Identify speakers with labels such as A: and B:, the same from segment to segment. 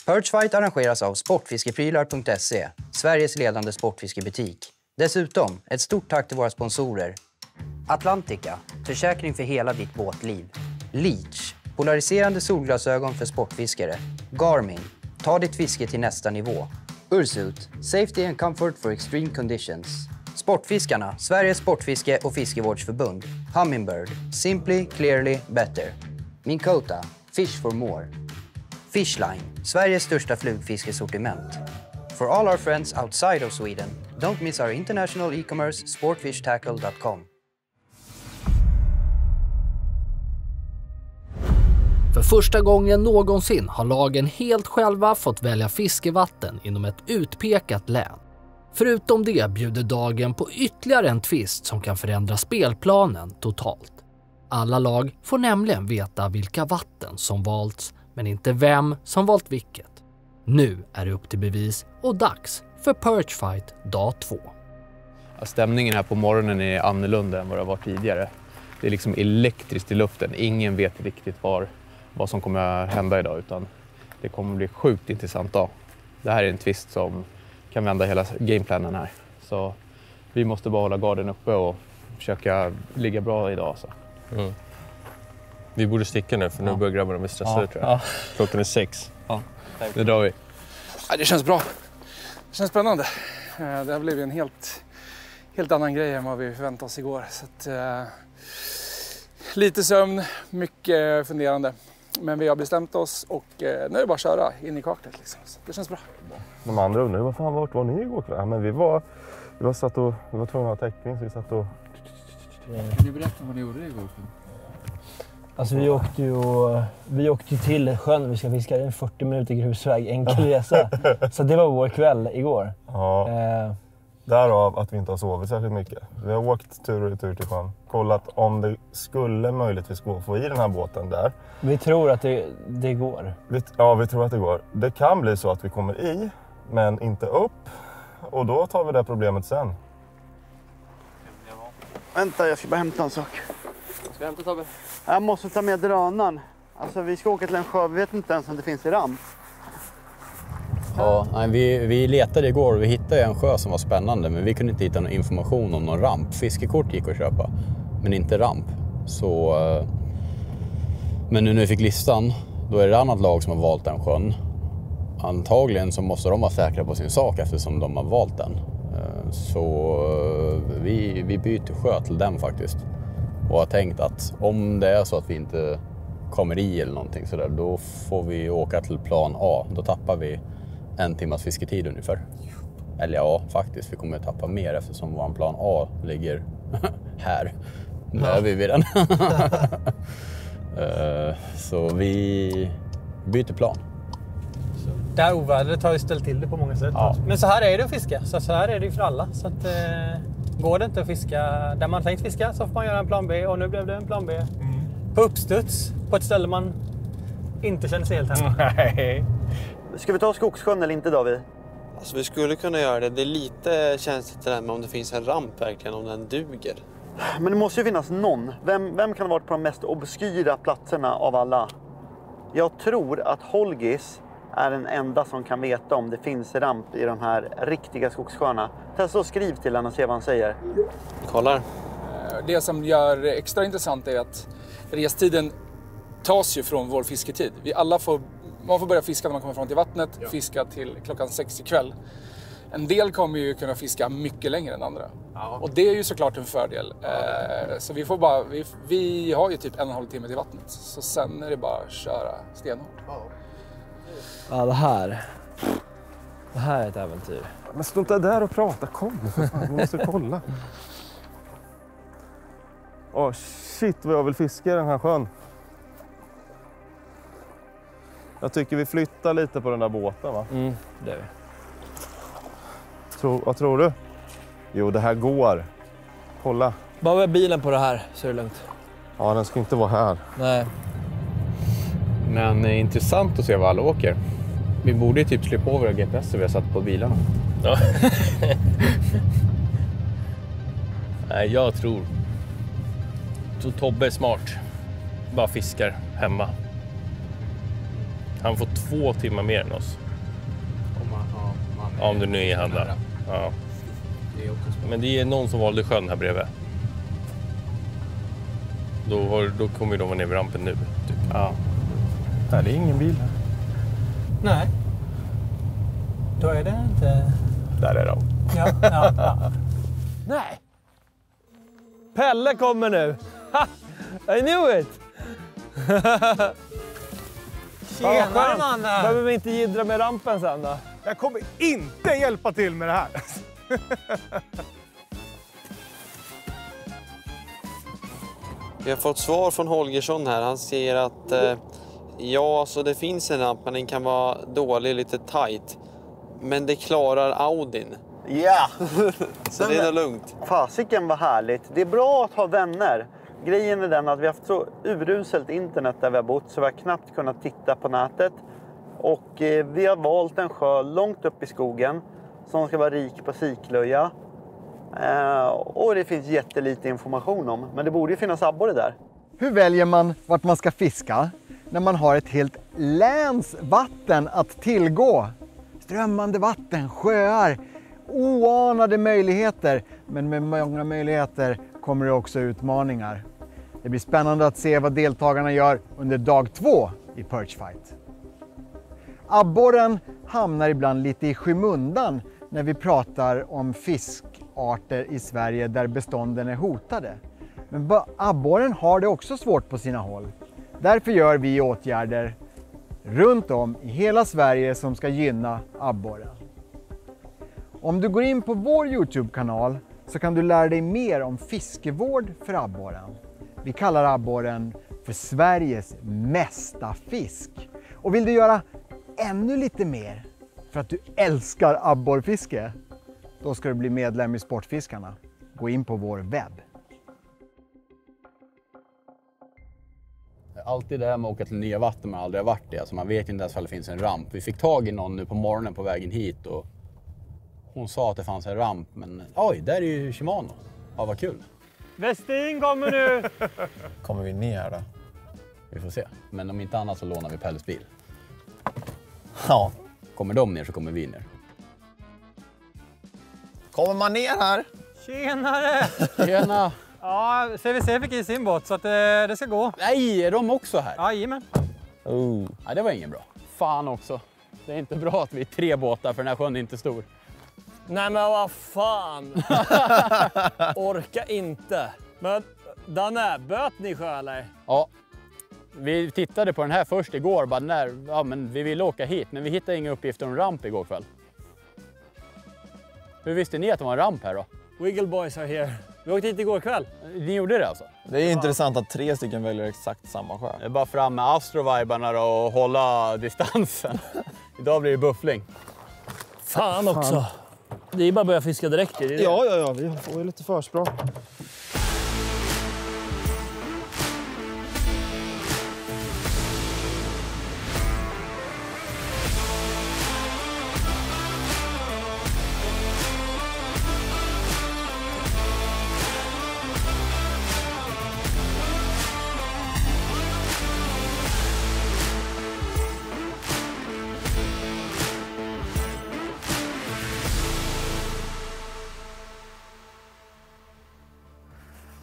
A: Perchfight arrangeras av Sportfiskeprylar.se, Sveriges ledande sportfiskebutik. Dessutom, ett stort tack till våra sponsorer. Atlantica, försäkring för hela ditt båtliv. Leech, polariserande solglasögon för sportfiskare. Garmin, ta ditt fiske till nästa nivå. Ursuit, safety and comfort for extreme conditions. Sportfiskarna, Sveriges sportfiske- och fiskevårdsförbund. Humminbird, simply, clearly, better. Minkota, fish for more. Fishline, Sveriges största flugfiskesortiment. For all our friends outside of Sweden, don't miss our international e-commerce sportfishtackle.com.
B: För första gången någonsin har lagen helt själva fått välja fiskevatten inom ett utpekat län. Förutom det bjuder dagen på ytterligare en twist som kan förändra spelplanen totalt. Alla lag får nämligen veta vilka vatten som valts, men inte vem som valt vilket. Nu är det upp till bevis och dags för Perchfight dag 2.
C: Stämningen här på morgonen är annorlunda än vad det var tidigare. Det är liksom elektriskt i luften. Ingen vet riktigt vad som kommer att hända idag, utan det kommer att bli sjukt intressant dag. Det här är en twist som kan vända hela gameplanen här. Så vi måste bara hålla garden uppe och försöka ligga bra idag. Alltså.
D: Mm. Vi borde sticka nu, för nu börjar grabbarna bli stressade, tror jag. Ja. Klockan är 6.
C: Ja, det drar vi.
E: Ja, det känns bra. Det känns spännande. Det har blivit en helt annan grej än vad vi förväntade oss igår. Så att, lite sömn, mycket funderande. Men vi har bestämt oss och nu är det bara att köra in i kaklet. Liksom. Så det känns bra.
F: De andra undrar, vart var ni igår kväll? Ja, men vi var tvungna att ha täckning, så vi satt och...
G: Kan du berätta vad ni gjorde igår kväll?
H: Alltså vi åkte ju till sjön, vi ska fiska en 40 minuter grusväg, enkel resa. Så det var vår kväll igår.
F: Ja, därav att vi inte har sovit särskilt mycket. Vi har åkt tur och retur till sjön, kollat om det skulle möjligtvis gå att få i den här båten där.
H: Vi tror att det går.
F: Vi tror att det går. Det kan bli så att vi kommer i, men inte upp. Och då tar vi det problemet sen.
I: Vänta, jag ska bara hämta en sak.
G: Vad ska du hämta, Tobbe?
I: Jag måste ta med drönaren. Alltså vi ska åka till en sjö, vi vet inte ens om det finns i ramp.
C: Ja, nej, vi letade igår och vi hittade en sjö som var spännande, men vi kunde inte hitta någon information om någon ramp. Fiskekort gick att köpa, men inte ramp. Så, men nu när vi fick listan, då är det ett annat lag som har valt den sjön. Antagligen så måste de vara säkra på sin sak eftersom de har valt den. Så vi byter sjö till den faktiskt. Och har tänkt att om det är så att vi inte kommer i eller någonting sådär, då får vi åka till plan A. Då tappar vi 1 timmas fisketid ungefär. Eller ja, faktiskt. Vi kommer att tappa mer eftersom vår plan A ligger här. Nu är vi vid den. Så vi byter plan.
J: Det här ovädret har ju ställt till det på många sätt. Ja. Men så här är det att fiska. Så här är det ju för alla. Så att, går det inte att fiska där man tänkt fiska, så får man göra en plan B. Och nu blev det en plan B. På uppstuds. På ett ställe man inte känner sig helt hemma.
I: Nej. Ska vi ta Skogssjön eller inte, David?
G: Alltså vi skulle kunna göra det. Det är lite känsligt det där med om det finns en ramp verkligen, om den duger.
I: Men det måste ju finnas någon. Vem kan ha varit på de mest obskyra platserna av alla? Jag tror att Holgis är den enda som kan veta om det finns ramp i de här riktiga skogssjöarna. Testa och skriv till honom och se vad han säger.
G: Vi kollar.
E: Det som gör det extra intressant är att restiden tas ju från vår fisketid. Man får börja fiska när man kommer fram till vattnet, fiska till klockan 6 ikväll. En del kommer ju kunna fiska mycket längre än andra. Ja. Och det är ju såklart en fördel. Så vi har ju typ 1,5 timme till vattnet. Så sen är det bara att köra stenhårt.
H: Ja, det här är ett äventyr.
F: Men stå inte där och prata, kom för fan, vi måste kolla. Shit vad jag vill fiska i den här sjön. Jag tycker vi flyttar lite på den där båten, va?
H: Det är vi.
F: Vad tror du? Jo, det här går. Kolla.
H: Bara med bilen på det här så är det lugnt.
F: Ja, den ska inte vara här.
H: Nej.
C: Men det är intressant att se var alla åker. Vi borde ju typ slippa över GPS vi har satt på bilarna.
D: Ja. Nej, jag tror Tobbe är smart. Bara fiskar hemma. Han får 2 timmar mer än oss. Om du nu är han där. Ja. Men det är någon som valde sjön här bredvid. Då kommer de ner vid rampen nu. Typ. Ja.
F: Nej, det är ingen bil här.
J: Nej. Då är det inte...
F: Där är de.
J: Ja.
H: Nej! Pelle kommer nu! I knew it!
J: Tjena mannen!
H: Behöver vi inte jiddra med rampen sen då?
K: Jag kommer inte hjälpa till med det här.
G: Vi har fått svar från Holgersson här. Han säger att ja, så det finns en ramp, men den kan vara dålig, lite tight. Men det klarar Audin.
I: Ja!
G: Så det är nog lugnt.
I: Fasiken var härligt. Det är bra att ha vänner. Grejen är den att vi har haft så uruselt internet där vi har bott så vi har knappt kunnat titta på nätet. Och vi har valt en sjö långt upp i skogen som ska vara rik på siklöja. Och det finns jättelite information om, men det borde ju finnas abborre där.
L: Hur väljer man vart man ska fiska när man har ett helt läns vatten att tillgå? Strömmande vatten, sjöar, oanade möjligheter. Men med många möjligheter kommer det också utmaningar. Det blir spännande att se vad deltagarna gör under dag 2 i Perch Fight. Abborren hamnar ibland lite i skymundan när vi pratar om fiskarter i Sverige där bestånden är hotade. Men abborren har det också svårt på sina håll. Därför gör vi åtgärder runt om i hela Sverige som ska gynna abborren. Om du går in på vår YouTube-kanal så kan du lära dig mer om fiskevård för abborren. Vi kallar abborren för Sveriges mesta fisk. Och vill du göra ännu lite mer för att du älskar abborrfiske, då ska du bli medlem i Sportfiskarna. Gå in på vår webb.
C: Alltid det här med att åka till nya vatten man aldrig har varit i. Alltså man vet inte ens om det finns en ramp. Vi fick tag i någon nu på morgonen på vägen hit och hon sa att det fanns en ramp. Men oj, där är ju Shimano. Ja, vad kul.
H: Westin kommer nu!
F: Kommer vi ner då?
C: Vi får se. Men om inte annat så lånar vi Pelles bil.
F: Ja.
C: Kommer de ner så kommer vi ner.
F: Kommer man ner här?
J: Tjenare!
C: Tjena!
J: Ja, CVC fick i sin båt så att det ska gå.
C: Nej, är de också här?
J: Jajamän.
C: Nej, det var ingen bra. Fan också. Det är inte bra att vi är 3 båtar för den här sjön är inte stor.
H: Nej men vad fan! Orka inte. Men Danne, böt ni sjö eller?
C: Ja. Vi tittade på den här först igår. Bara men vi ville åka hit, men vi hittade inga uppgifter om ramp igår kväll. Hur visste ni att det var en ramp här då?
H: Wiggle Boys are here. Vi åkte hit igår kväll.
C: Ni gjorde det alltså?
F: Det är intressant att 3 stycken väljer exakt samma sjö.
C: Det är bara fram med astrovibarna och hålla distansen. Idag blir det buffling.
H: Fan också. Det är bara att börja fiska direkt. Är det?
F: Ja, vi får ju lite försprång.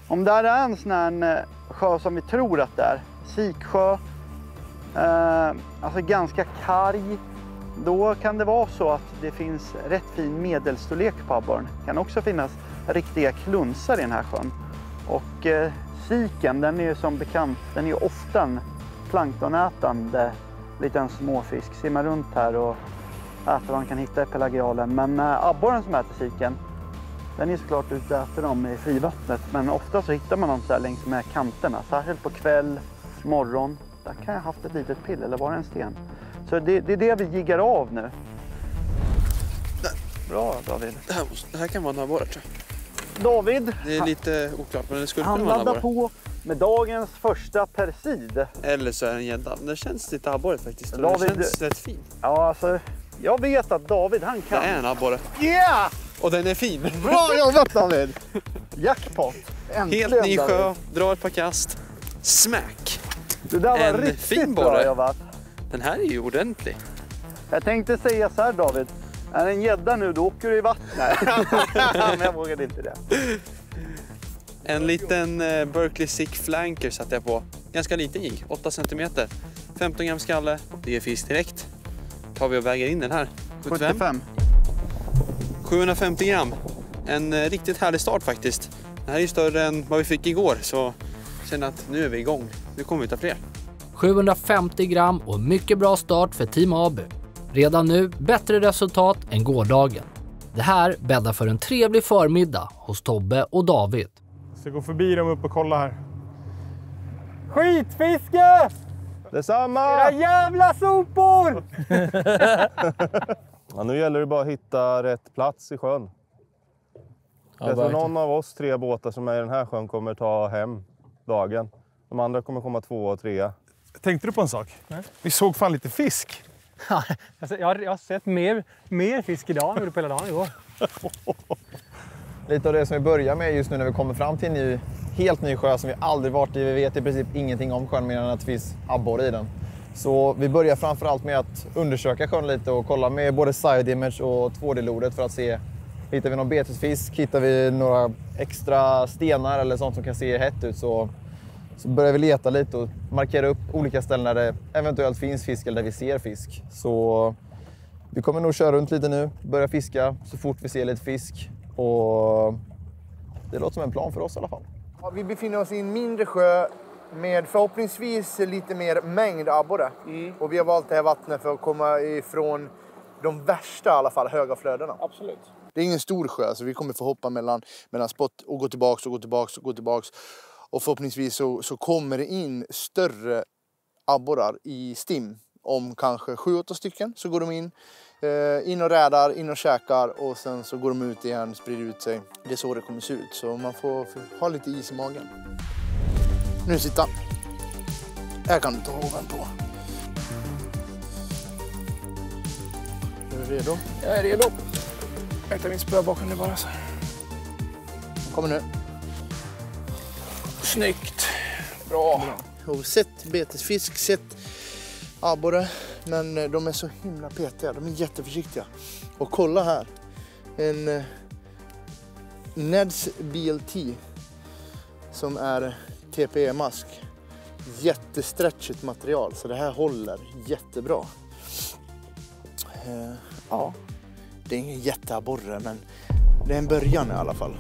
I: Om det här är en sån här sjö som vi tror att det är, siksjö, alltså ganska karg, då kan det vara så att det finns rätt fin medelstorlek på abborren. Det kan också finnas riktiga klunsar i den här sjön. Och siken, den är ju som bekant, den är ju ofta en planktonätande liten småfisk. Simmar runt här och äter vad man kan hitta i pelagialen. Men abborren som äter siken, den är såklart ute och äter dem i frivattnet, men ofta så hittar man dem så här längs med kanterna. Särskilt på kväll, morgon. Där kan jag ha haft ett litet pill, eller var det en sten? Så det är det vi giggar av nu. Bra David.
G: Det här kan vara en abborre tror jag.
I: David.
G: Det är lite oklart, men det skulle
I: han
G: kunna vara en
I: laddar
G: abborre.
I: på med dagens första persid.
G: Eller så är det en gädda. Det känns lite abborre faktiskt.
I: David,
G: det känns rätt fin.
I: Ja, alltså, jag vet att David, han kan.
G: Det är en abborre.
I: Yeah!
G: Och den är fin.
I: Bra jobbat David! Jackpot. Äntligen,
G: helt ny sjö,
I: David.
G: dra ett par kast. Smack!
I: Det där var
G: en
I: riktigt
G: fin
I: bra
G: borre.
I: jobbat.
G: Den här är ju ordentlig.
I: Jag tänkte säga så här, David. Är det en gädda nu, då åker du i vattnet. Men jag vågade inte det.
G: En liten Berkley Sick Flanker satte jag på. Ganska liten jigg, 8 cm. 15 gram skalle, det ger fisk direkt. Tar vi och väger in den här.
I: 75.
G: 750 gram. En riktigt härlig start faktiskt. Det här är ju större än vad vi fick igår, så jag känner att nu är vi igång. Nu kommer vi ta fler.
B: 750 gram och mycket bra start för Team Abu. Redan nu bättre resultat än gårdagen. Det här bäddar för en trevlig förmiddag hos Tobbe och David.
K: Jag ska gå förbi dem upp och kolla här. Skitfiske!
F: Detsamma!
K: Era jävla sopor!
F: Ja, nu gäller det bara att hitta rätt plats i sjön. Jag tror någon av oss 3 båtar som är i den här sjön kommer ta hem dagen. De andra kommer komma 2 och 3.
K: Tänkte du på en sak? Nej. Vi såg fan lite fisk.
J: Alltså, jag har sett mer fisk idag än vi gjorde på hela dagen igår.
M: Lite av det som vi börjar med just nu när vi kommer fram till en helt ny sjö som vi aldrig varit i. Vi vet i princip ingenting om sjön mer än att det finns abborre i den. Så vi börjar framförallt med att undersöka sjön lite och kolla med både side image och 2D-lodet för att se, hittar vi någon betesfisk, hittar vi några extra stenar eller sånt som kan se hett ut, så börjar vi leta lite och markera upp olika ställen där det eventuellt finns fisk eller där vi ser fisk. Så vi kommer nog köra runt lite nu, börja fiska så fort vi ser lite fisk, och det låter som en plan för oss i alla fall.
L: Ja, vi befinner oss i en mindre sjö med förhoppningsvis lite mer mängd abborre. Och vi har valt det här vattnet för att komma ifrån de värsta i alla fall höga flödena.
E: Absolut.
L: Det är ingen stor sjö, så vi kommer få hoppa mellan spot och gå tillbaks och gå tillbaks och gå tillbaks. Och förhoppningsvis så kommer det in större abborrar i stim. Om kanske 7-8 stycken så går de in och rädar, in och käkar, och sen så går de ut igen, sprider ut sig. Det är så det kommer se ut, så man får ha lite is i magen. Nu sitter han. Här kan du ta hoven på. Är du redo?
E: Jag är redo. Jag tar min spö bakom nu bara. Så.
L: Kommer nu.
E: Snyggt. Bra.
L: Jag har sett betesfisk, sett abborre, men de är så himla petiga. De är jätteförsiktiga. Och kolla här. En Neds BLT som är TPE-mask. Jättestretchigt material, så det här håller jättebra. Ja, det är ingen jätteabborre, men det är en början i alla fall.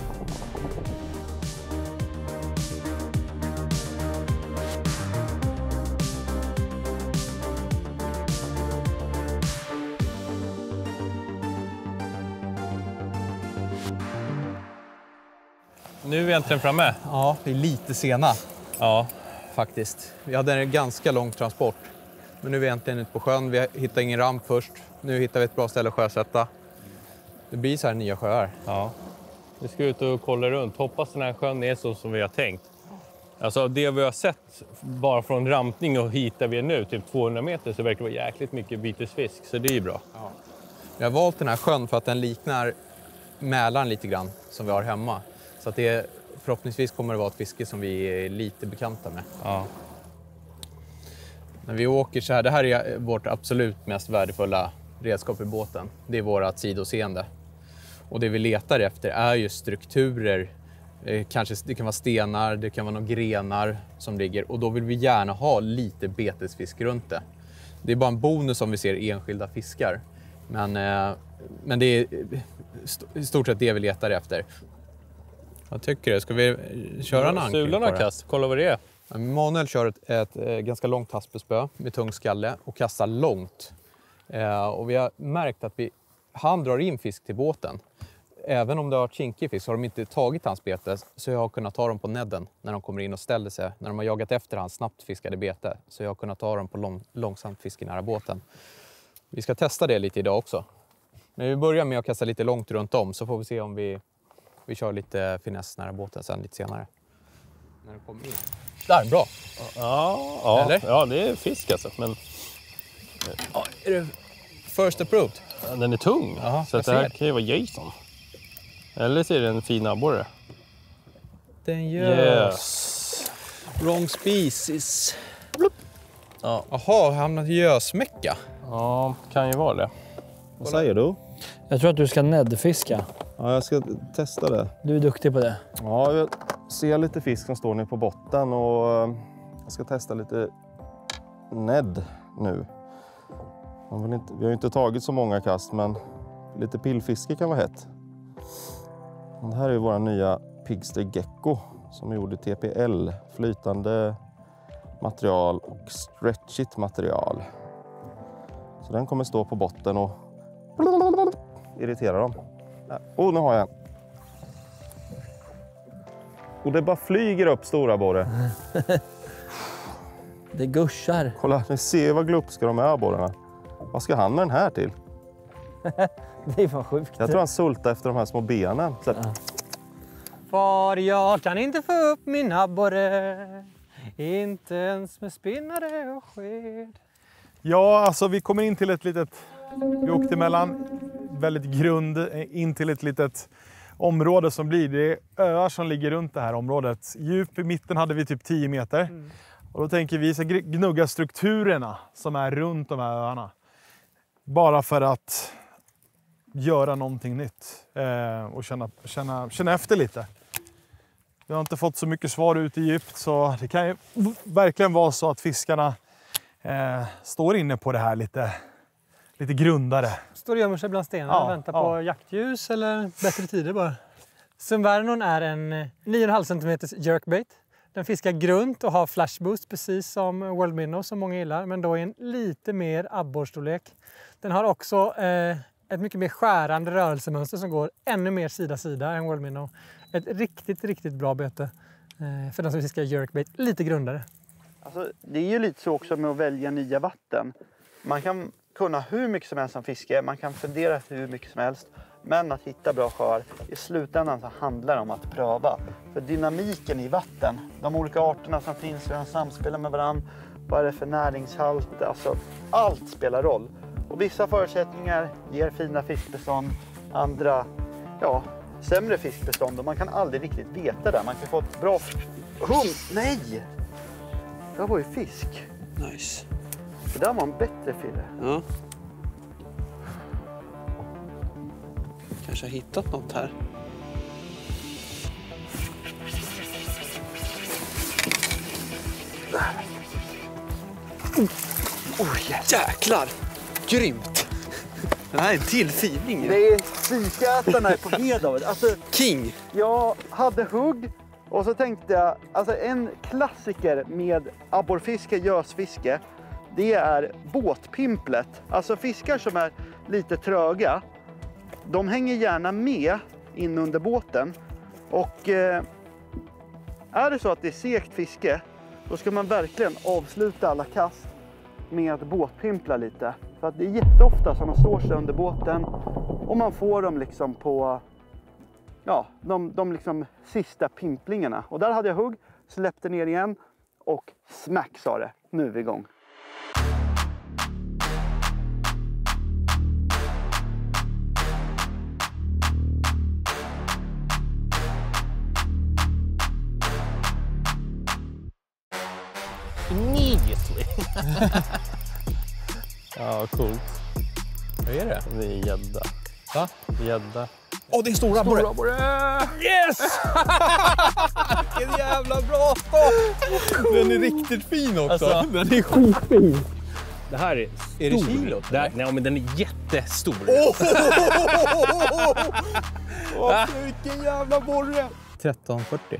D: Nu är vi äntligen framme.
M: Ja, vi är lite sena.
D: Ja.
M: Faktiskt. Vi hade en ganska lång transport. Men nu är vi äntligen ute på sjön. Vi hittade ingen ramp först. Nu hittar vi ett bra ställe att sjösätta. Det blir så här nya sjöar.
D: Ja. Vi ska ut och kolla runt. Hoppas den här sjön är så som vi har tänkt. Alltså det vi har sett bara från rampning och hit där vi är nu, typ 200 meter, så verkar det vara jäkligt mycket bitesfisk. Så det är ju bra.
M: Ja. Jag har valt den här sjön för att den liknar Mälaren lite grann som vi har hemma. Så att det förhoppningsvis kommer det vara ett fiske som vi är lite bekanta med.
D: Ja.
M: När vi åker så här, det här är vårt absolut mest värdefulla redskap i båten. Det är vårt sidoseende. Och det vi letar efter är ju strukturer. Kanske det kan vara stenar, det kan vara några grenar som ligger. Och då vill vi gärna ha lite betesfisk runt det. Det är bara en bonus om vi ser enskilda fiskar. Men det är i stort sett det vi letar efter. Vad tycker du? Ska vi köra en ankring?
D: Sularna kast, kolla vad det är.
M: Manuel kör ett ganska långt haspelspö med tung skalle och kastar långt. Och vi har märkt att han drar in fisk till båten. Även om det har varit kinkig fisk så har de inte tagit hans bete, så jag har kunnat ta dem på nedden när de kommer in och ställer sig. När de har jagat efter hans snabbt fiskade bete, så jag har kunnat ta dem på långsamt fiske nära båten. Vi ska testa det lite idag också. Men vi börjar med att kasta lite långt runt om, så får vi se om vi kör lite finess nära båten sen lite senare. När det kommer in. Där, bra.
D: Ja, eller? Ja, det är fisk alltså. Men...
M: Ja, är det first approved?
D: Ja, den är tung.
M: Aha,
D: så det här kan ju vara Jason. Eller så är det en fin abborre.
M: Den görs. Wrong species. Blup.
D: Ja.
C: Jaha, hamnat i gösmäcka.
D: Ja, kan ju vara det.
F: Vad säger du?
H: Jag tror att du ska näddfiska.
F: Ja, jag ska testa det.
H: Du är duktig på det.
F: Ja, jag ser lite fisk som står nere på botten och jag ska testa lite nädd nu. Vi har ju inte tagit så många kast, men lite pillfiske kan vara hett. Och det här är ju våra nya Pigster Gecko som är gjord i TPL, flytande material och stretchigt material. Så den kommer stå på botten och irritera dem. Nu har jag en. Och det bara flyger upp stora borre.
H: Det guschar.
F: Kolla, ni ser vad glupska de är, abborrarna. Vad ska han med den här till?
H: Det är fan sjukt.
F: Jag tror han sultar efter de här små benen. Så. Ja.
J: För jag kan inte få upp min abborre, inte ens med spinnare och sked.
K: Ja, alltså vi kommer in till ett litet... Vi åkte mellan väldigt grund in till ett litet område som blir. Det är öar som ligger runt det här området. Djup i mitten hade vi typ 10 meter. Och då tänker vi ska gnugga strukturerna som är runt de här öarna. Bara för att göra någonting nytt och känna efter lite. Vi har inte fått så mycket svar ut i djupt, så det kan ju verkligen vara så att fiskarna står inne på det här lite grundare.
J: Står och gömmer sig bland stenarna och väntar på jaktljus eller bättre tider bara. Sunvernon är en 9,5 cm jerkbait. Den fiskar grunt och har flashboost precis som World Minnow som många gillar, men då i en lite mer abborrstorlek. Den har också ett mycket mer skärande rörelsemönster som går ännu mer sida-sida än World Minnow. Ett riktigt bra bete för den som fiskar jerkbait, lite grundare.
I: Alltså, det är ju lite så också med att välja nya vatten. Man kan kunna hur mycket som helst om fiske, man kan fundera hur mycket som helst. Men att hitta bra sjöar, i slutändan så handlar det om att pröva. För dynamiken i vatten, de olika arterna som finns, hur de samspelar med varandra, vad är det för näringshalt, alltså allt spelar roll. Och vissa förutsättningar ger fina fiskbestånd, andra sämre fiskbestånd, och man kan aldrig riktigt veta det. Man kan få ett bra nej! Det var ju fisk.
G: Nice.
I: Det där var en bättre fille.
G: Ja. Kanske har hittat något här. Jäklar! Grymt! Det här är en till fining.
I: Det är fikätarna på Hedavet. Alltså,
G: King!
I: Jag hade hugg och så tänkte jag, alltså en klassiker med abborrfiske, gösfiske, det är båtpimplet. Alltså fiskar som är lite tröga, de hänger gärna med in under båten. Och är det så att det är segt fiske, då ska man verkligen avsluta alla kast med att båtpimpla lite. För att det är jätteofta som de står sig under båten och man får dem liksom på de liksom sista pimplingarna. Och där hade jag hugg, släppte ner igen och smack sa det. Nu är vi igång.
D: Immediately. Ja, coolt. Vad är det? Det är gädda. Va? Gädda.
K: Åh, det är stora abborre!
D: Yes! Vilken jävla bra stopp!
K: Den är riktigt fin också.
D: Alltså,
K: den är skitfin.
D: Det här är stor. Är det kilot? Nej, men den är jättestor.
K: Vilken jävla borre!
C: 1340.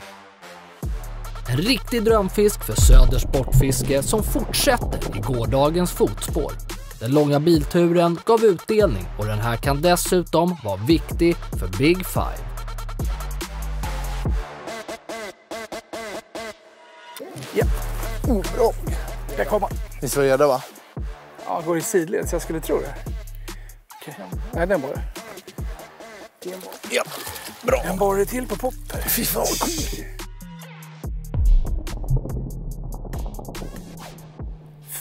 B: En riktig drömfisk för Söders sportfiske som fortsätter i gårdagens fotspår. Den långa bilturen gav utdelning och den här kan dessutom vara viktig för Big Five.
E: Ja, bra. Jag kommer.
M: Ni slår gädda va?
E: Ja, går i sidled så jag skulle tro det. Okej. Nej, den borre. Ja, bra. En borre till på pop. Fy fan.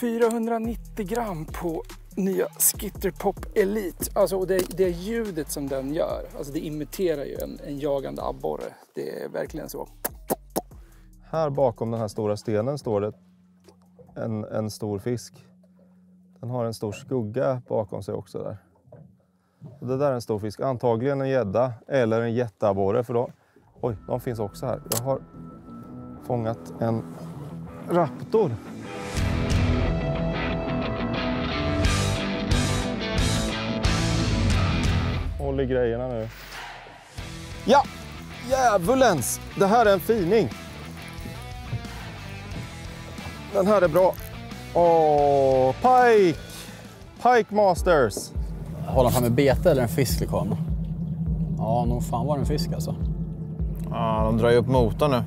E: 490 gram på nya Skitter Pop Elite. Alltså det ljudet som den gör, alltså det imiterar ju en jagande abborre. Det är verkligen så.
F: Här bakom den här stora stenen står det en stor fisk. Den har en stor skugga bakom sig också där. Och det där är en stor fisk. Antagligen en gädda eller en jätteabborre. För då, oj, de finns också här. Jag har fångat en raptor. Håll i grejerna nu. Ja, djävulens! Det här är en fining. Den här är bra. Åh, pike! Pike Masters.
C: Håller han fram med bete eller en fisklikam? Ja, nog fan var det en fisk alltså.
M: Ja, de drar ju upp motorn nu.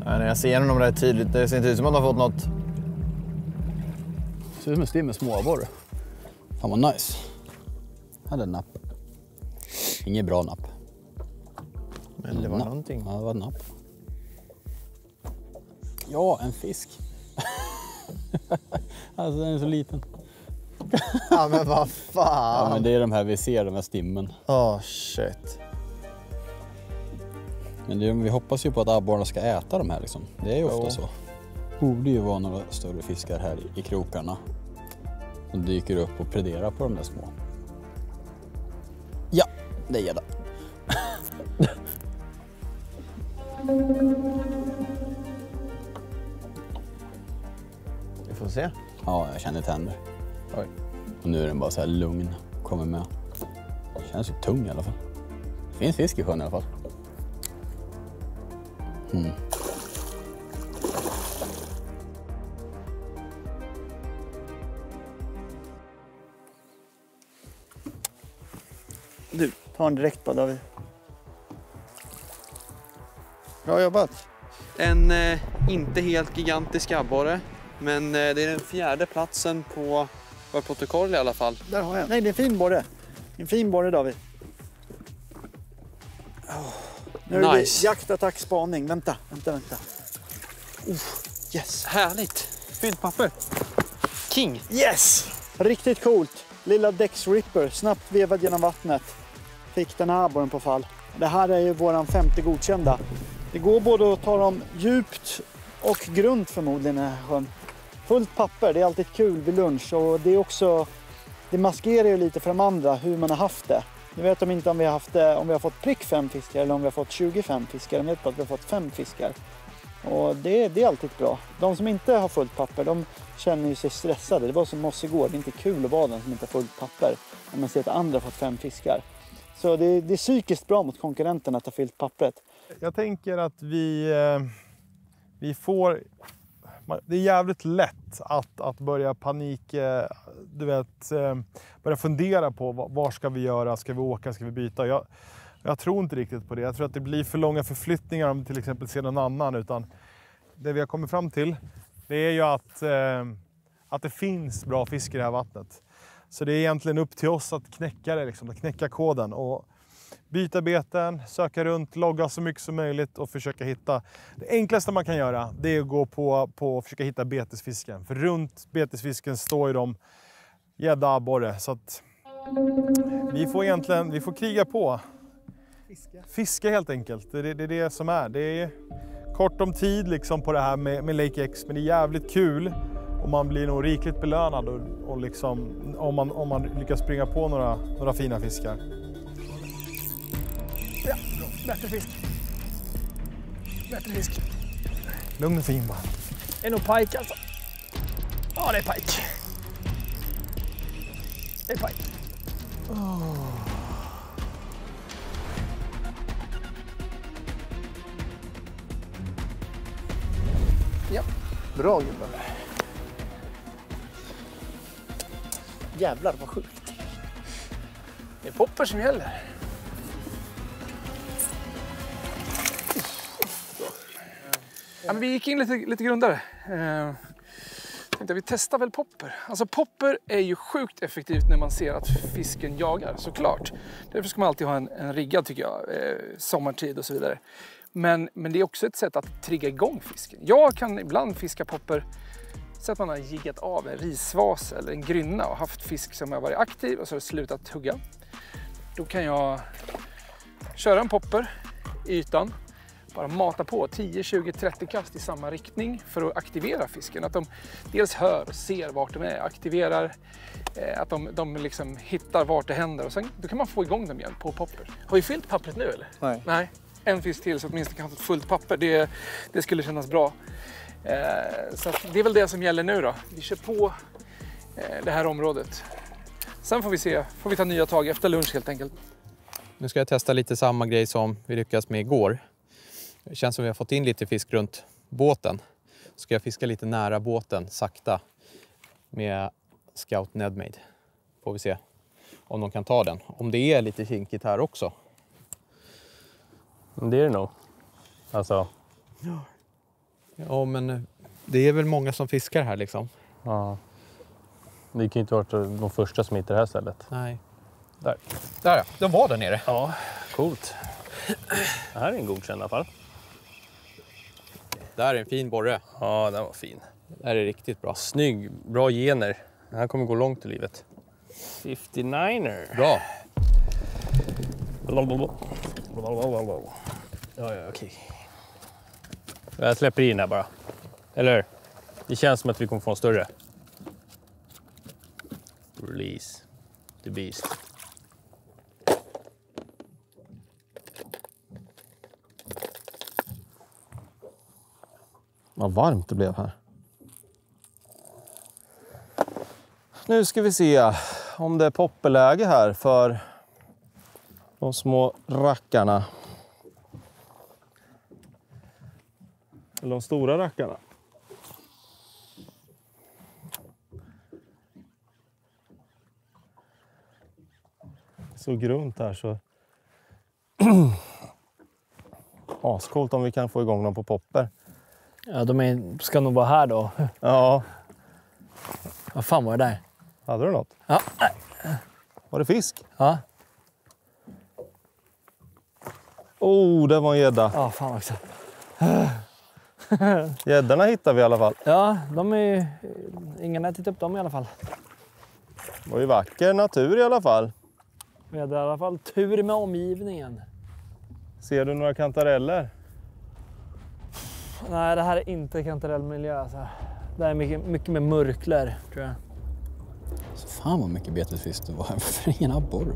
M: Ja, när jag ser honom rätt tydligt, det ser inte ut som att de har fått något.
C: Det ser ut som en stim med småabborre. Fan vad nice. Hade en napp. Inget bra napp.
M: Men det var någonting.
C: Ja, det var en napp. Ja, en fisk. Alltså den är så liten.
M: Ja men vad fan.
C: Ja men det är de här vi ser, de här stimmen.
M: Shit.
C: Men vi hoppas ju på att abborrarna ska äta de här liksom. Det är ju ofta så. Borde ju vara några större fiskar här i krokarna. Som dyker upp och prederar på de där små. Ja, det är gädda.
M: Vi får se.
C: Ja, jag känner tänder. Oj. Och nu är den bara så här lugn. Kommer med. Känns ju tung i alla fall. Det finns fisk i sjön i alla fall.
I: Du, ta en direkt på David. Bra jobbat.
G: En inte helt gigantisk abborre, men det är den 4:e platsen på vårt protokoll i alla fall.
I: Där har jag. Nej, det är en fin borre. En fin borre, David. Nu är det jakt, attack, spaning. Vänta. Yes.
G: Härligt. Fint papper. King.
I: Yes! Riktigt coolt. Lilla Dex Ripper, snabbt vevad genom vattnet. Fick den här abborren på fall. Det här är ju våran 5:e godkända. Det går både att ta dem djupt och grunt förmodligen i den här sjön. Fullt papper, det är alltid kul vid lunch och det är också, det maskerar ju lite för de andra hur man har haft det. Nu vet de inte om vi har fått prick 5 fiskar eller om vi har fått 25 fiskar. De vet på att vi har fått 5 fiskar. Och det är alltid bra. De som inte har fullt papper, de känner ju sig stressade. Det var som oss igår, det är inte kul att vara den som inte har fullt papper. När man ser att andra har fått 5 fiskar. Så det är psykiskt bra mot konkurrenterna att ha fyllt pappret.
K: Jag tänker att vi får... Det är jävligt lätt att börja börja fundera på vad ska vi göra, ska vi åka, ska vi byta. Jag tror inte riktigt på det. Jag tror att det blir för långa förflyttningar om till exempel ser någon annan. Utan det vi har kommit fram till, det är ju att det finns bra fisk i det här vattnet. Så det är egentligen upp till oss att knäcka det, liksom, att knäcka koden. Och byta beten, söka runt, logga så mycket som möjligt och försöka hitta. Det enklaste man kan göra, det är att gå på att försöka hitta betesfisken. För runt betesfisken står ju de gädda, abborre. Så att vi får kriga på. Fiska helt enkelt. Det är det som är. Det är kort om tid liksom på det här med Lake X, men det är jävligt kul. Och man blir nog rikligt belönad och liksom, om man lyckas springa på några fina fiskar.
J: Ja, bättre fisk.
K: Lugn och fin bara.
J: Det är nog pike alltså. Ja, det är pike.
I: Ja, bra gubben. Jävlar vad sjukt.
E: Det är popper som gäller. Ja, men vi gick in lite grundare. Tänkte vi testar väl popper. Alltså popper är ju sjukt effektivt när man ser att fisken jagar, såklart. Därför ska man alltid ha en riggad tycker jag, sommartid och så vidare. Men det är också ett sätt att trigga igång fisken. Jag kan ibland fiska popper så att man har jiggat av en risvas eller en grynna och haft fisk som har varit aktiv och så har det slutat hugga. Då kan jag köra en popper i ytan bara mata på 10, 20, 30 kast i samma riktning för att aktivera fisken. Att de dels hör och ser vart de är, aktiverar, att de liksom hittar vart det händer och sen då kan man få igång dem igen på popper. Har vi fyllt pappret nu eller? Nej. En fisk till så åtminstone kan ha ett fullt papper. Det skulle kännas bra. Så det är väl det som gäller nu då. Vi kör på det här området. Sen får vi se, får vi ta nya tag efter lunch helt enkelt.
G: Nu ska jag testa lite samma grej som vi lyckades med igår. Det känns som vi har fått in lite fisk runt båten. Ska jag fiska lite nära båten sakta med Scout Nedmade. Får vi se om de kan ta den. Om det är lite kinkigt här också.
D: Det är det nog. Alltså.
G: Ja, men det är väl många som fiskar här liksom.
D: Ja. Det kan ju inte vara de första som hittar det här stället.
G: Nej.
D: Där
G: ja, de var där nere.
D: Ja, coolt. Det här är en godkänd i alla fall.
G: Där är en fin borre.
D: Ja, den var fin.
G: Det här är riktigt bra.
D: Snygg, bra gener. Det här kommer gå långt i livet. 59er.
G: Bra.
D: Ja, okej. Jag släpper in här bara. Eller? Det känns som att vi kommer få en större. Release the beast.
F: Vad varmt det blev här. Nu ska vi se om det är poppeläge här för de små rackarna. Eller de stora rackarna. Så grunt här så. Ascoolt om vi kan få igång dem på popper.
H: Ja, ska nog vara här då.
F: Ja.
H: Vad fan var det där?
F: Hade du något?
H: Ja.
F: Var det fisk?
H: Ja.
F: Oh, det var en gädda.
H: Ja, fan också.
F: Gäddorna hittar vi i alla fall.
H: Ja, ingen har ätit upp dem i alla fall.
F: Det var ju vacker natur i alla fall.
H: Vi hade i alla fall tur med omgivningen.
F: Ser du några kantareller?
H: Nej, det här är inte kantarellmiljö. Alltså. Det här är mycket med mörkler, tror jag.
C: Så fan vad mycket betesfisk det var. Varför ingen abborre?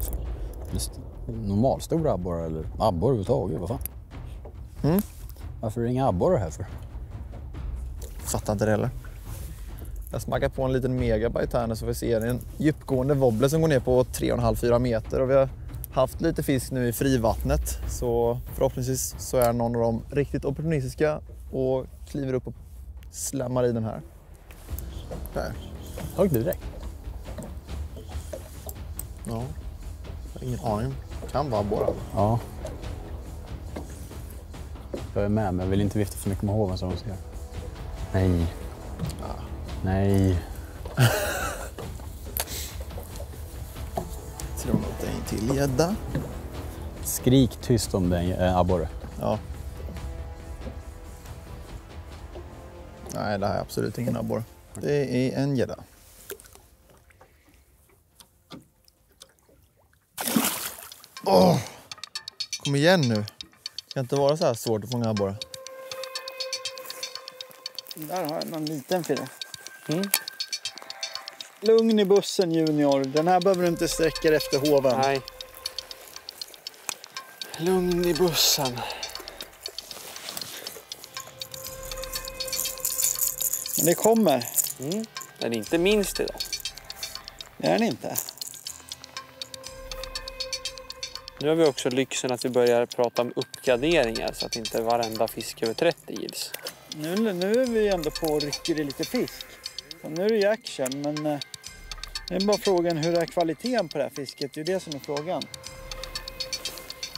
C: Normalstora abborre eller abborre överhuvudtaget, vad fan? Varför är det inga abborre här för?
M: Fattar inte det heller. Jag smackar på en liten megabite här nu så vi ser en djupgående wobbler som går ner på 3,5-4 meter och vi har haft lite fisk nu i frivattnet så förhoppningsvis så är någon av dem riktigt opportunistiska och kliver upp och slammar i den här. Där.
C: Högg du direkt?
M: Ja, jag har ingen aning. Kan vara abborre.
C: Ja. Jag är med, men jag vill inte vifta för mycket med hoven som de ser. Nej.
M: Ja.
C: Nej.
M: Tror att det är en till gädda.
C: Skrik tyst om det är en abborre.
M: Ja. Nej, det här är absolut ingen abborre. Det är en gädda. Kom igen nu. Det kan inte vara så här svårt att fånga abborre.
I: Där har jag någon liten fille. Lugn i bussen junior. Den här behöver du inte sträcka dig efter hoven.
G: Nej. Lugn i bussen.
I: Men det kommer.
G: Den är inte minst idag.
I: Det är den inte.
G: Nu har vi också lyxen att vi börjar prata om uppgraderingar så att inte varenda fisk över 30 gills.
I: Nu är vi ändå på och rycker i lite fisk. Så nu är det ju action, men det är bara frågan hur är kvaliteten på det här fisket. Det är det som är frågan.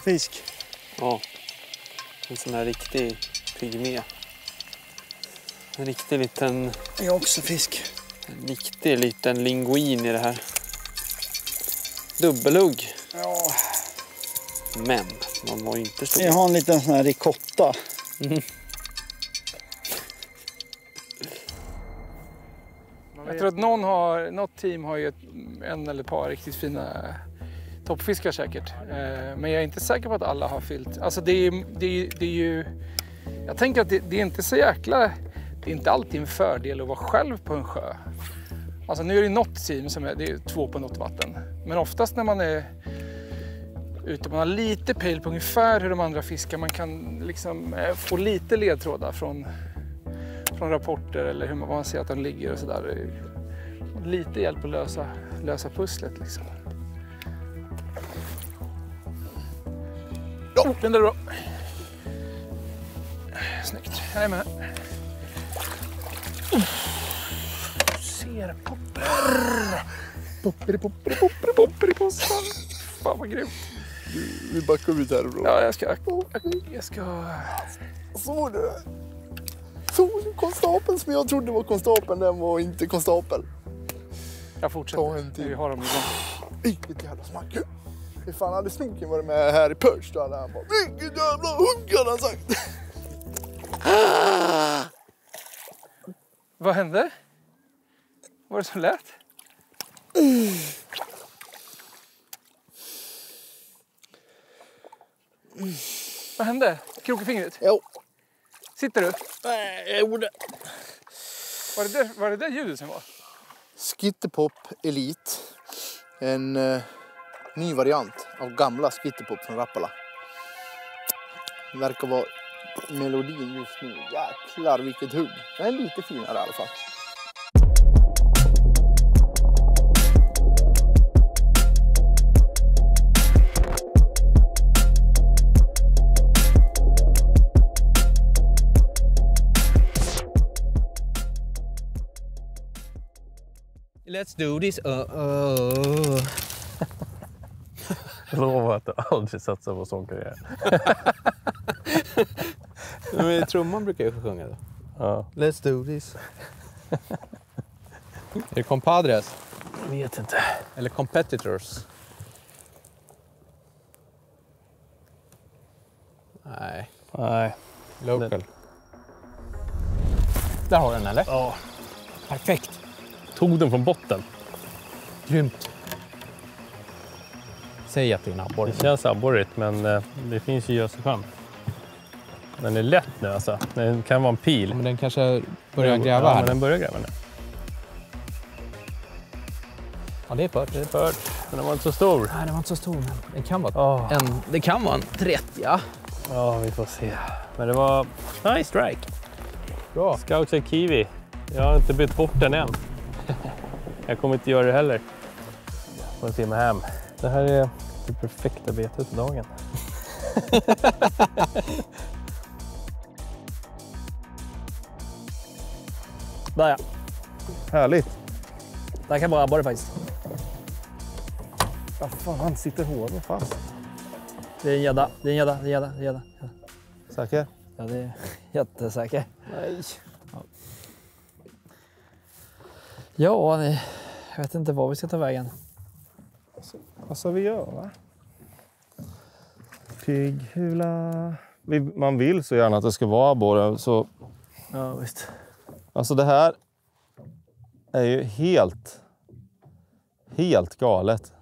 I: Fisk.
G: Ja, en sån här riktig pygmé. En riktig liten...
I: Jag är också fisk.
G: En riktig liten linguin i det här. Dubbelhugg.
I: Ja.
G: Men man var ju inte stor.
I: Jag har en liten sån här ricotta.
E: Jag tror att något team har ju en eller ett par riktigt fina toppfiskar säkert. Men jag är inte säker på att alla har filt. Alltså det är ju... Jag tänker att det är inte så jäkla... Det är inte alltid en fördel att vara själv på en sjö. Alltså nu är det något team som det är 2 på något vatten. Men oftast när man är ute, man har lite pejl på ungefär hur de andra fiskar. Man kan liksom få lite ledtrådar från rapporter eller vad man ser att de ligger och sådär. Lite hjälp att lösa pusslet liksom. Ja, den där är bra. Snyggt. Jag är med. Ser popper. Popper i påsen. Fan vad grymt.
N: Vi backar ut härifrån.
E: Ja, jag ska...
N: Så du. Konstapeln som jag trodde var konstapeln, den var inte konstapel.
E: Jag fortsätter. Vi har dem igång.
N: Vilket jävla smack. Hur fan hade snoken varit med här i Perch då hade han bara, vilket jävla hugg hade han sagt.
E: Vad hände? Vad var det som lät? Vad hände? Krok i fingret?
N: Jo.
E: Sitter du?
N: Nej, jag gjorde.
E: Var det där ljudet som var?
N: Skittepop Elite. En ny variant av gamla Skittepop från Rappala. Det verkar vara melodin just nu. Jäklar vilket hugg. Den är lite finare i alla fall.
G: Let's do this.
D: Jag lovar att du aldrig satsar på sån karriär.
G: Men trumman brukar ju sjunga det.
D: Ja.
G: Let's do this. Är det compadres?
D: Jag vet inte.
G: Eller competitors? Nej. Local. Där har den eller?
D: Ja.
G: Perfekt.
D: Tog den från botten.
G: Grymt. Säg att det är en abborre.
D: Det känns abborrigt, men det finns ju Gösesjön. Den är lätt nu alltså. Den kan vara en pil.
G: Men den kanske börjar gräva här.
D: Men den börjar gräva nu.
G: Ja, det är pört.
D: Det är pört. Men den var inte så stor.
G: Nej, den var inte så stor. Den kan vara det kan vara en 30.
D: Ja, vi får se. Men det var nice strike.
G: Bra.
D: Scouts och kiwi. Jag har inte bytt bort den än. Jag kommer inte göra det heller. Får se mig hem. Det här är det perfekta betet för dagen.
H: Där ja.
F: Härligt.
H: Där kan vara abborre faktiskt.
F: Vad fan, sitter hålen fast?
H: Det är en gädda. Det är en gädda.
F: Säker?
H: Ja, det är jättesäker.
F: Nej.
H: Ja, jag vet inte vad vi ska ta vägen.
F: Vad ska vi göra? Pigghula. Man vill så gärna att det ska vara abborre. Så...
H: Ja, visst.
F: Alltså det här är ju helt galet.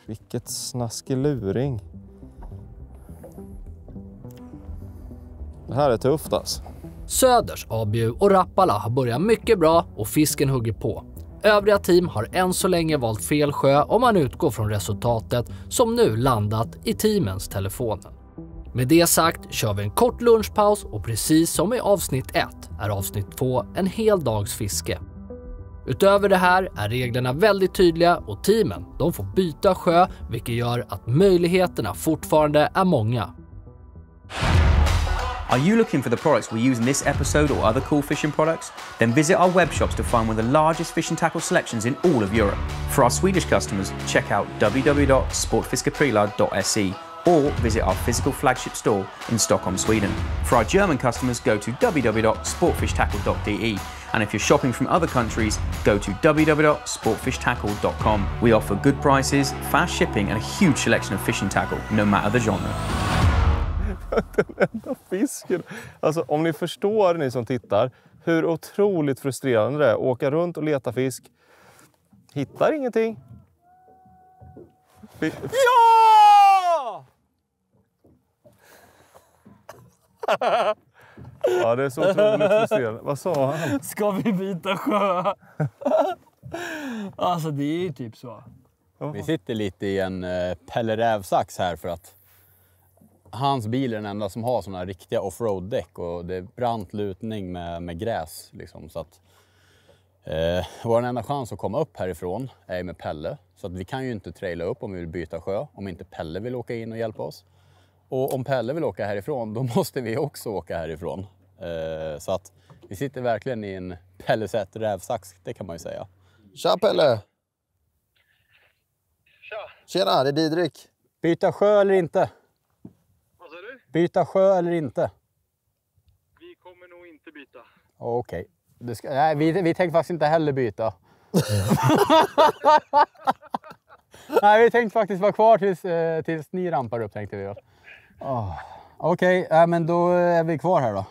F: Vilket snaskeluring. Det här är tufft alltså.
B: Söders, Abju och Rappala har börjat mycket bra och fisken hugger på. Övriga team har än så länge valt fel sjö om man utgår från resultatet som nu landat i teamens telefoner. Med det sagt kör vi en kort lunchpaus och precis som i avsnitt 1 är avsnitt 2 en hel dags fiske. Utöver det här är reglerna väldigt tydliga och teamen de får byta sjö vilket gör att möjligheterna fortfarande är många.
O: Are you looking for the products we use in this episode or other cool fishing products? Then visit our web shops to find one of the largest fishing tackle selections in all of Europe. For our Swedish customers, check out www.sportfiskeprylar.se or visit our physical flagship store in Stockholm, Sweden. For our German customers, go to www.sportfishtackle.de. And if you're shopping from other countries, go to www.sportfishtackle.com. We offer good prices, fast shipping and a huge selection of fishing tackle, no matter the genre.
F: Den enda fisken. Alltså om ni förstår, ni som tittar, hur otroligt frustrerande det är. Åka runt och leta fisk. Hittar ingenting.
J: Ja!
F: Ja, det är så otroligt att se. Vad sa han?
H: Ska vi byta sjö? Alltså det är ju typ så.
C: Vi sitter lite i en Pelle Rävsax här för att hans bil är den enda som har såna riktiga offroad-däck och det är brant lutning med gräs. Liksom, så att vår enda chans att komma upp härifrån är med Pelle. Så att vi kan ju inte traila upp om vi vill byta sjö, om inte Pelle vill åka in och hjälpa oss. Och om Pelle vill åka härifrån, då måste vi också åka härifrån. Så att vi sitter verkligen i en Pellesätt rävsax, det kan man ju säga.
M: Tja Pelle! Tjena, det är Didrik.
C: Byta sjö eller inte?
K: Vad sa du?
C: Byta sjö eller inte?
K: Vi kommer nog inte byta.
C: Okej. Nej, vi tänkte faktiskt inte heller byta. Nej, vi tänkte faktiskt vara kvar tills ni rampar upp, tänkte vi. Okej, men då är vi kvar här då.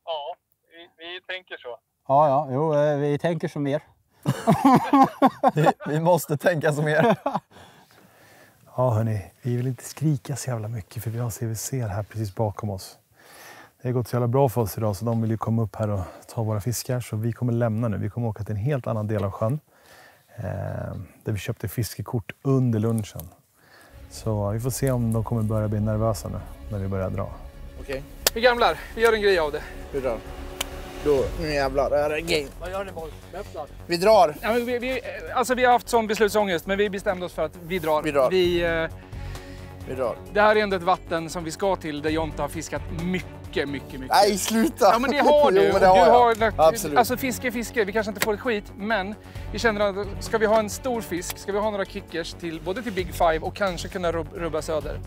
K: Ja, vi tänker så.
C: Ja, vi tänker som er.
M: vi måste tänka som er.
K: Ja hörni, vi vill inte skrika så jävla mycket för vi har CVC här precis bakom oss. Det har gått så jävla bra för oss idag så de vill ju komma upp här och ta våra fiskar. Så vi kommer lämna nu. Vi kommer åka till en helt annan del av sjön. Där vi köpte fiskekort under lunchen. Så vi får se om de kommer börja bli nervösa nu när vi börjar dra.
M: Okej.
E: Vi gamlar, vi gör en grej av det.
M: Vi drar. Då, nu jävlar, det här är en game.
J: Vad gör ni boys?
M: Vi drar.
E: Ja, men vi har haft sån beslutsångest men vi bestämde oss för att vi drar.
M: Vi drar.
E: Vi
M: drar.
E: Det här är ändå ett vatten som vi ska till där Jonte har fiskat mycket.
M: Nej, sluta!
E: Ja men det har du.
M: Jo, men det har jag.
E: Lagt,
M: absolut.
E: alltså fiske, vi kanske inte får ett skit men vi känner att ska vi ha en stor fisk, ska vi ha några kickers till både till Big Five och kanske kunna rubba söder,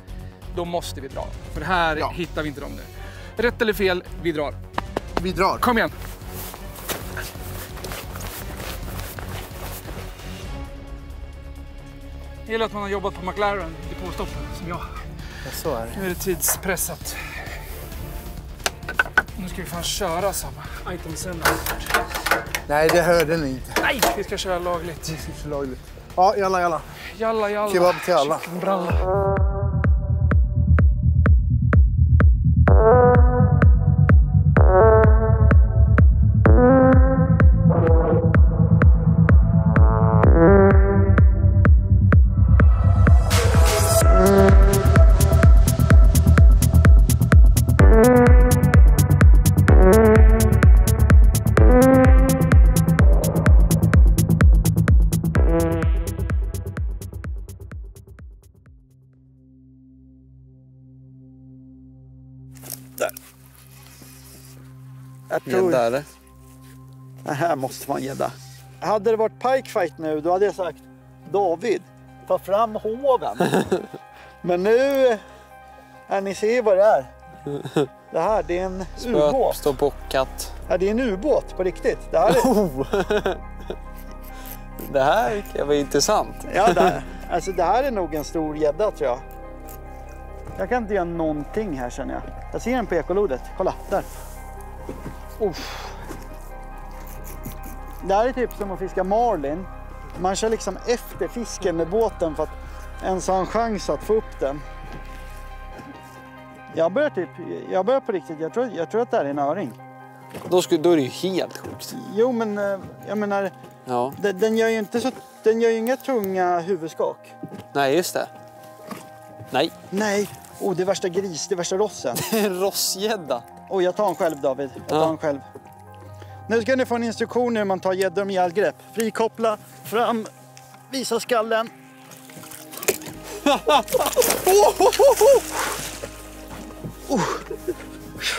E: då måste vi dra. För här hittar vi inte dem nu. Rätt eller fel, vi drar.
M: Vi drar.
E: Kom igen. Det gäller att man har jobbat på McLaren i påstoppen som jag.
M: Ja, så är det.
E: Nu är det tidspressat. Nu ska vi fan köra samma item sen.
M: Nej, det hörde ni inte.
E: Nej, vi ska köra lagligt.
M: Vi ska köra lagligt. Ja, jalla.
E: Jalla.
M: Kebab till alla.
I: Gädda eller? Det här måste vara en gädda. Hade det varit pikefight nu då hade jag sagt David, ta fram hoven. Men nu, ni ser vad det är. Det här, det är en ubåt.
J: Står bockat.
I: Ja, det är en ubåt på riktigt. Det här är...
J: Det här kan vara intressant.
I: Ja, det här är nog en stor gädda tror jag. Jag kan inte göra någonting här känner jag. Jag ser den på ekolodet. Kolla, där. Det här är typ som att fiska marlin. Man kör liksom efter fisken med båten för att ens ha en chans att få upp den. Jag börjar på riktigt. Jag tror att det här är en öring.
J: Då är det ju helt sjukt.
I: Jo, men jag menar, den gör ju inga tunga huvudskak.
J: Nej, just det. Nej.
I: Det är värsta gris, det är värsta rossen.
J: Det är en rossgädda.
I: Jag tar en själv, David. Jag tar en själv. Nu ska ni få en instruktion hur man tar gäddor med hjälpgrepp. Frikoppla, fram, visa skallen.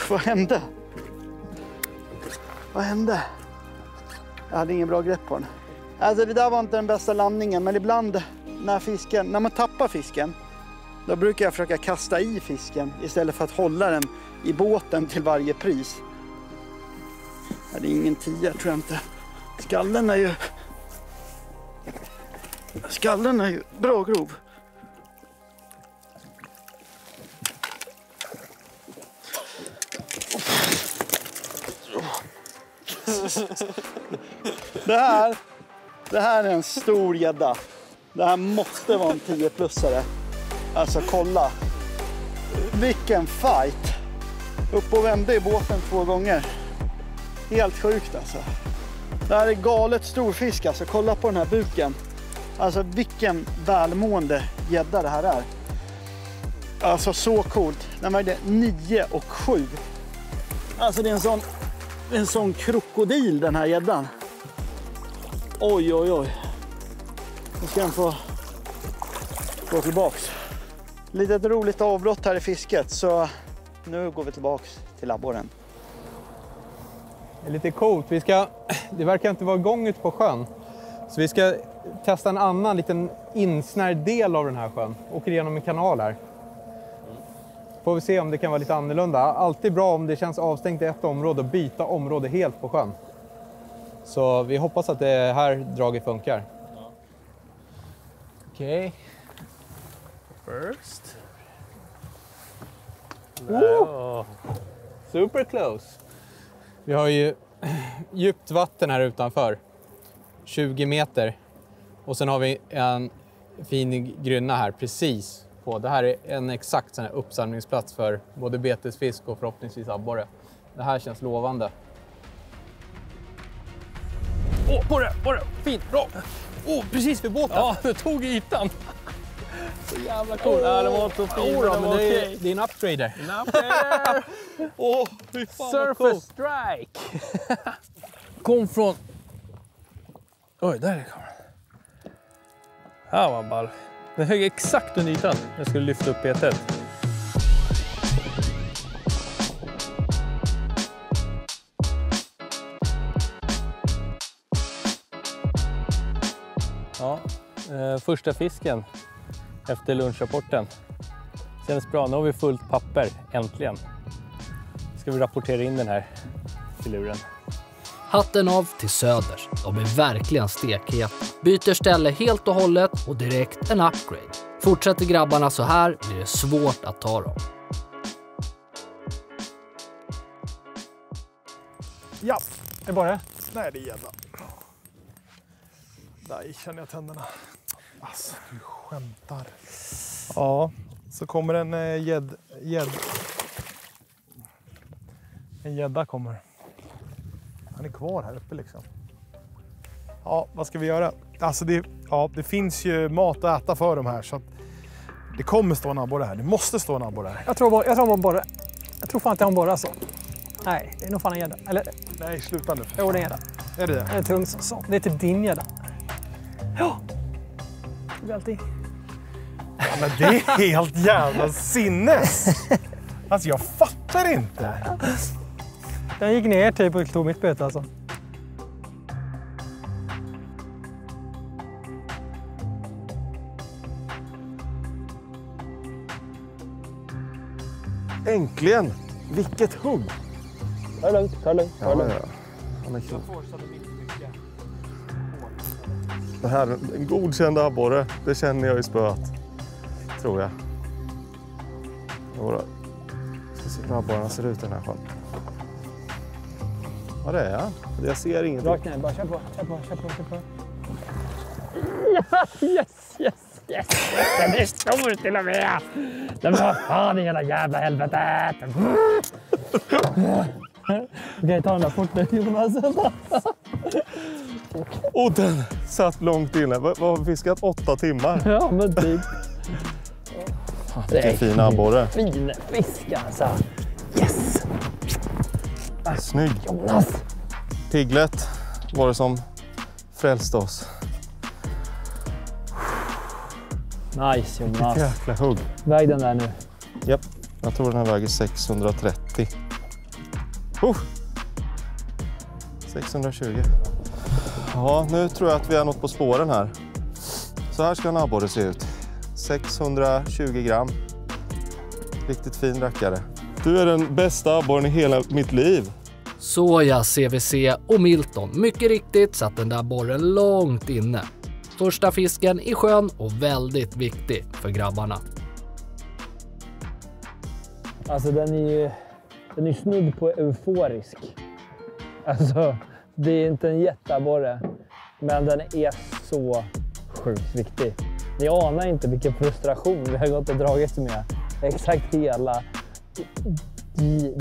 I: Vad hände? Jag hade ingen bra grepp på den. Alltså det där var inte den bästa landningen, men ibland när man tappar fisken, då brukar jag försöka kasta i fisken istället för att hålla den i båten till varje pris. Ja, det är ingen 10 tror jag inte. Skallen är ju bra grov. Det här är en stor gädda. Det här måste vara en 10-plussare. Alltså kolla. Vilken fight. Upp och vände i båten 2 gånger. Helt sjukt alltså. Det här är galet storfisk alltså. Kolla på den här buken. Alltså vilken välmående gädda det här är. Alltså så coolt. Den vägde 9 och 7. Alltså det är en sån krokodil den här gäddan. Oj oj oj. Nu ska den få gå tillbaks. Litet roligt avbrott här i fisket så nu går vi tillbaks till abborren.
G: Det är lite coolt. Det verkar inte vara gång ut på sjön. Så vi ska testa en annan liten insnärd del av den här sjön. Åker igenom en kanal här. Får vi se om det kan vara lite annorlunda. Alltid bra om det känns avstängt i ett område och byta område helt på sjön. Så vi hoppas att det här draget funkar.
J: Okej. First.
G: Oh. Super close. Vi har ju djupt vatten här utanför. 20 meter. Och sen har vi en fin grynna här precis på. Det här är en exakt sån här uppsamlingsplats för både betesfisk och förhoppningsvis abborre. Det här känns lovande.
D: På det! Fint, bra!
G: Precis vid båten.
D: Ja, det tog ytan. Så jävla cool. Ja, det var så fint.
G: Det är en upgrader.
D: Fy fan
J: Surface strike!
D: Kom från... Oj, där är kameran. Här var ball. Den högg exakt under ytan. Jag skulle lyfta upp betet. Ja, första fisken efter lunchrapporten. Känns bra, nu har vi fullt papper, äntligen. Ska vi rapportera in den här filuren.
B: Hatten av till Söders. De är verkligen stekheta. Byter ställe helt och hållet och direkt en upgrade. Fortsätter grabbarna så här blir det svårt att ta dem.
K: Ja,
J: det är bara.
K: Nej, det är gädda. Där känner jag tänderna. Alltså, du skämtar. Ja, så kommer en gädda kommer. Han är kvar här uppe liksom. Ja, vad ska vi göra? Alltså det finns ju mat att äta för de här så att det kommer stå en abborre här. Det måste stå en abborre här.
J: Jag tror en borre. Jag tror fan att jag har en borre alltså. Nej, det är nog fan en gädda. Eller?
K: Nej, sluta nu.
J: Jo, det är en gädda.
K: Är det?
J: Den är tung som så. Det är till din gädda. Ja. Det är allting.
K: Ja, men det är helt jävla sinnes. Alltså jag fattar inte.
J: Den gick ner typ och tog mitt bete alltså.
F: Äntligen! Vilket hugg!
J: Ta det lugnt, ta det lugnt.
F: Ja. Han är kul. Det här är en godkänd abborre. Det känner jag i spöet. Tror jag. Jodå. Ska se hur abborrarna ser ut i den här sjön. Ja, det är han. Jag ser ingenting.
J: Rakt ner, bara kör på. Yes! Den är stor till och med! Den var fan i hela jävla helvetet! Okej, ta den där fort nu, Jonas.
F: Och den satt långt inne. Vad har vi fiskat? 8 timmar?
J: Ja, men typ.
F: Det är en fin abborre.
J: Fin fisk alltså. Yes!
F: Snygg.
J: Jonas!
F: Piglet var det som frälste oss.
J: Nice, Jonas.
F: Vilket jäkla hugg.
J: Väg den där nu.
F: Japp, jag tror den här väger 630. 620. Ja, nu tror jag att vi har nått på spåren här. Så här ska en abborre se ut. 620 gram. Riktigt fin rackare. Du är den bästa abborren i hela mitt liv.
B: Så ja, CVC och Milton. Mycket riktigt satt den där borren långt inne. Första fisken i sjön och väldigt viktig för grabbarna.
H: Alltså den är ju snudd på euforisk. Alltså det är inte en jätteabborre, men den är så sjukt viktig. Ni anar inte vilken frustration vi har gått och dragits med exakt hela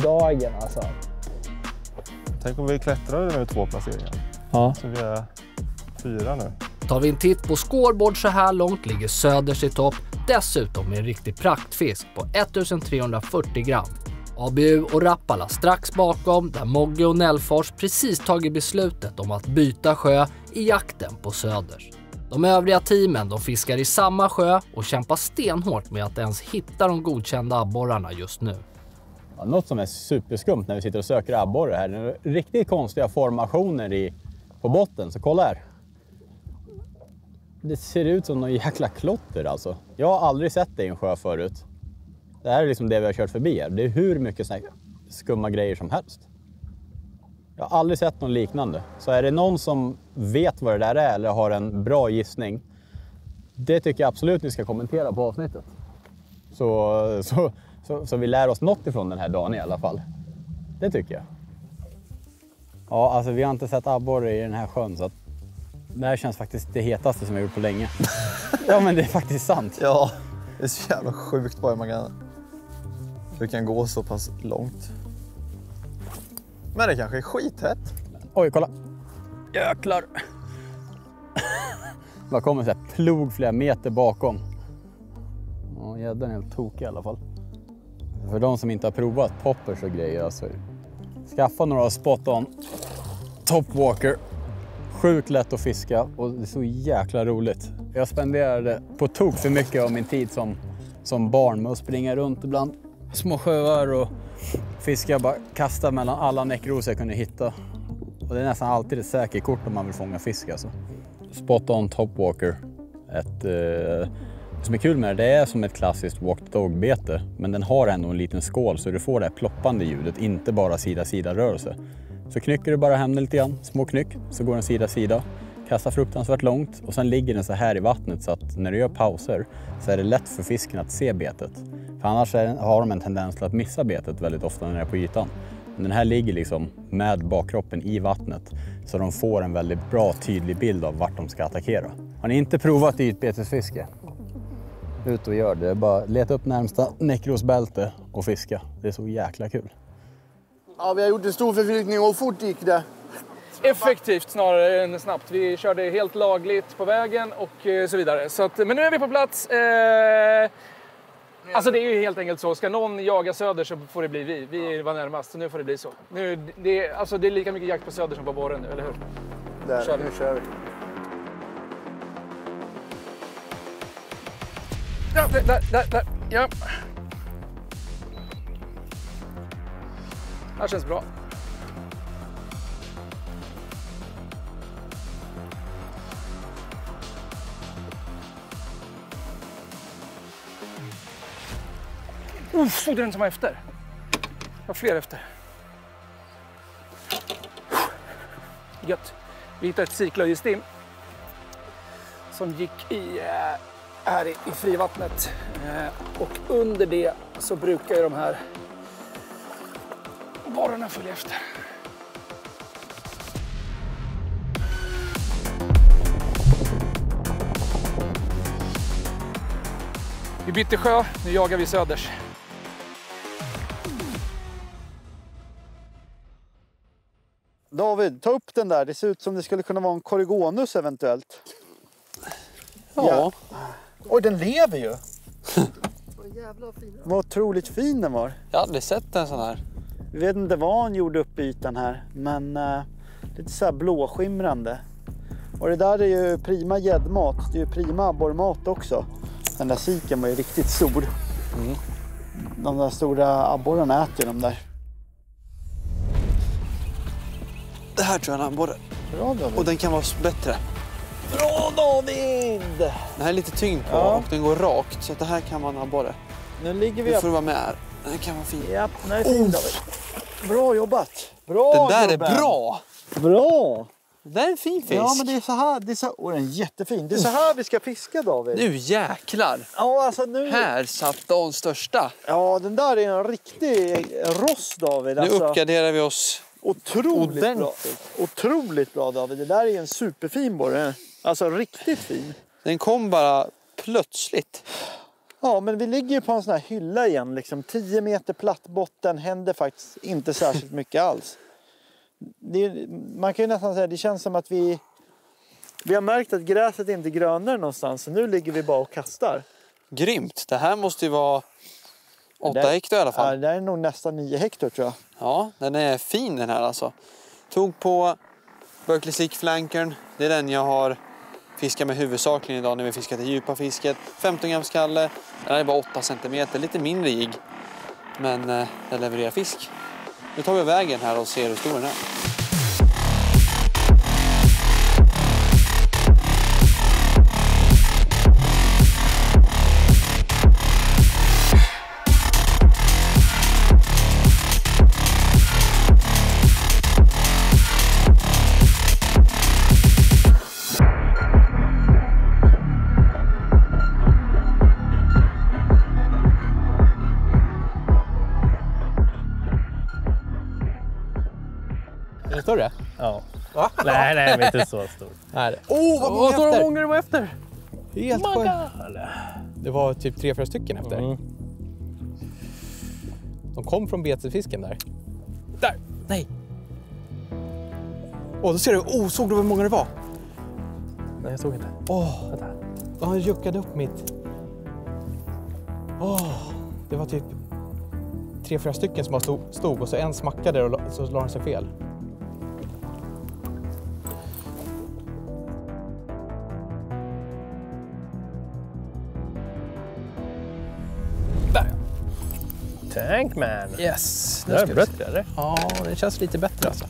H: dagen alltså.
F: Tänk om vi klättrade nu 2 placeringar.
H: Ja.
F: Så vi är 4 nu.
B: Tar vi en titt på scoreboard så här långt ligger Söders i topp, dessutom med en riktig praktfisk på 1340 gram. ABU och Rappala strax bakom, där Mogge och Nellfors precis tagit beslutet om att byta sjö i jakten på Söders. De övriga teamen de fiskar i samma sjö och kämpar stenhårt med att ens hitta de godkända abborrarna just nu.
C: Ja, något som är superskumt när vi sitter och söker abborre här, det är riktigt konstiga formationer på botten, så kolla här. Det ser ut som någon jäkla klotter alltså. Jag har aldrig sett det i en sjö förut. Det här är liksom det vi har kört förbi här. Det är hur mycket såna skumma grejer som helst. Jag har aldrig sett något liknande. Så är det någon som vet vad det där är eller har en bra gissning, det tycker jag absolut ni ska kommentera på avsnittet. Så vi lär oss något ifrån den här dagen i alla fall. Det tycker jag. Ja, alltså vi har inte sett abborre i den här sjön, så att det här känns faktiskt det hetaste som jag gjort på länge. Ja, men det är faktiskt sant.
M: Ja, det är så jävla sjukt bara du kan gå så pass långt. Men det kanske är skithett.
C: Oj, kolla. Jäklar. Det kommer så här plog flera meter bakom. Ja, gäddan är helt tokig i alla fall. För de som inte har provat poppers och grejer, alltså, skaffa några spot-on topwalker. Sjukt lätt att fiska och det är så jäkla roligt. Jag spenderade på tok för mycket av min tid som barn med att springa runt ibland små sjöar och fiska, bara kasta mellan alla näckrosor jag kunde hitta. Och det är nästan alltid ett säkert kort om man vill fånga fisk alltså. Spot-on topwalker. Det som är kul med det är som ett klassiskt walk-dog-bete, men den har ändå en liten skål så du får det här ploppande ljudet, inte bara sida-sida-rörelse. Så knycker du bara hem lite grann, små knyck, så går den sida-sida, kastar fruktansvärt långt och sen ligger den så här i vattnet så att när du gör pauser så är det lätt för fisken att se betet. För annars har de en tendens till att missa betet väldigt ofta när det är på ytan. Men den här ligger liksom med bakkroppen i vattnet så de får en väldigt bra tydlig bild av vart de ska attackera. Har ni inte provat ytbetesfiske? Ut och gör det. Bara leta upp närmsta näckrosbälte och fiska. Det är så jäkla kul.
N: Ja, vi har gjort en stor förflyttning och fort gick det.
E: Effektivt snarare än snabbt. Vi körde helt lagligt på vägen och så vidare. Så att, men nu är vi på plats. Alltså det är ju helt enkelt så. Ska någon jaga söder så får det bli vi. Vi var närmast, så nu får det bli så. Det är lika mycket jakt på söder som på borren nu, eller hur?
N: Nu kör vi.
E: Ja, där. Ja. Det här känns bra. Såg du den som var efter? Jag har fler efter. Gött. Vi hittade ett ciklöjestim som gick här i frivattnet. Och under det så brukar ju de här borrarna följa efter. Vi bytte sjö, nu jagar vi söders.
I: David, ta upp den där. Det ser ut som det skulle kunna vara en Coregonus eventuellt.
M: Ja.
I: Oj, den lever ju. Vad otroligt fin den var.
M: Jag har aldrig sett en sån här.
I: Vi vet inte vad han gjorde upp i ytan här, men lite så här blåskimrande. Och det där är ju prima gäddmat. Det är ju prima abborrmat också. Den där siken var ju riktigt stor. De där stora abborrarna äter de där.
M: Det här tror jag är en abborre.
I: Bra David.
M: Och den kan vara bättre.
I: Bra David!
M: Det här är lite tyngd på och den går rakt, så att det här kan vara en abborre.
I: Nu ligger vi
M: Nu får du vara med här. Den kan vara fin.
I: Ja, den är fin David. Bra jobbat. Bra
M: Den där
I: jobben.
M: är bra.
I: Bra.
M: Det där är en fin fisk.
I: Ja, men det är så här. Och den är jättefin. Det är så här vi ska fiska, David.
M: Nu jäklar.
I: Ja, alltså nu...
M: Här satt de största.
I: Ja, den där är en riktig ross, David.
M: Nu uppgraderar vi oss.
I: Otroligt bra. Otroligt bra, David. Det där är en superfin borre. Alltså riktigt fin.
M: Den kom bara
P: plötsligt.
I: Ja, men vi ligger ju på en sån här hylla igen. Liksom 10 meter platt botten, händer faktiskt inte särskilt mycket alls. Man kan ju nästan säga, det känns som att vi har märkt att gräset inte är grönare någonstans. Så nu ligger vi bara och kastar.
P: Grymt. Det här måste ju vara 8 hektar i alla fall.
I: Ja, det är nog nästan 9 hektar tror jag.
P: Ja, den är fin den här alltså. Tog på Berkeley Slick Flankern. Det är den jag har fiskat med huvudsakligen idag när vi fiskat det djupa fisket. 15 grams kalle. Den är bara 8 centimeter, lite mindre jigg. Men den levererar fisk. Nu tar vi vägen här och ser hur stor den är.
G: Är det större?
D: Ja.
G: Va?
D: Nej, men inte så stor.
G: Nej.
D: Vad många det var efter?
G: Helt sjukt. Det var typ 3-4 stycken efter. De kom från betesfisken där. Där! Nej! Då ser du. Såg du hur många det var?
D: Nej, jag såg inte.
G: Vänta. Han juckade upp mitt. Det var typ 3-4 stycken som stod och så en smackade och så la han sig fel.
D: Tankman.
G: Yes.
D: Det är bättre, eller?
G: Ja, det känns lite bättre alltså.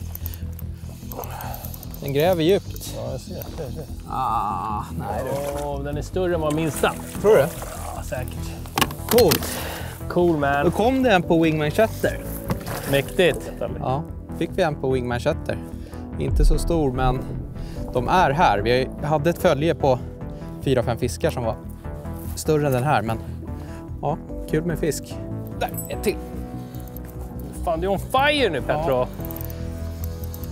G: Den gräver djupt.
D: Ja, jag ser.
G: Nej du.
D: Den är större än vad minsta.
G: Tror du?
D: Ja, säkert.
G: Coolt.
D: Cool man.
G: Då kom det en på Wingman Chatter.
D: Mäktigt.
G: Ja, fick vi en på Wingman Chatter. Inte så stor, men de är här. Vi hade ett följe på 4-5 fiskar som var större än den här, men ja, kul med fisk. Där, en till.
D: Fan, det är on fire nu, Petro.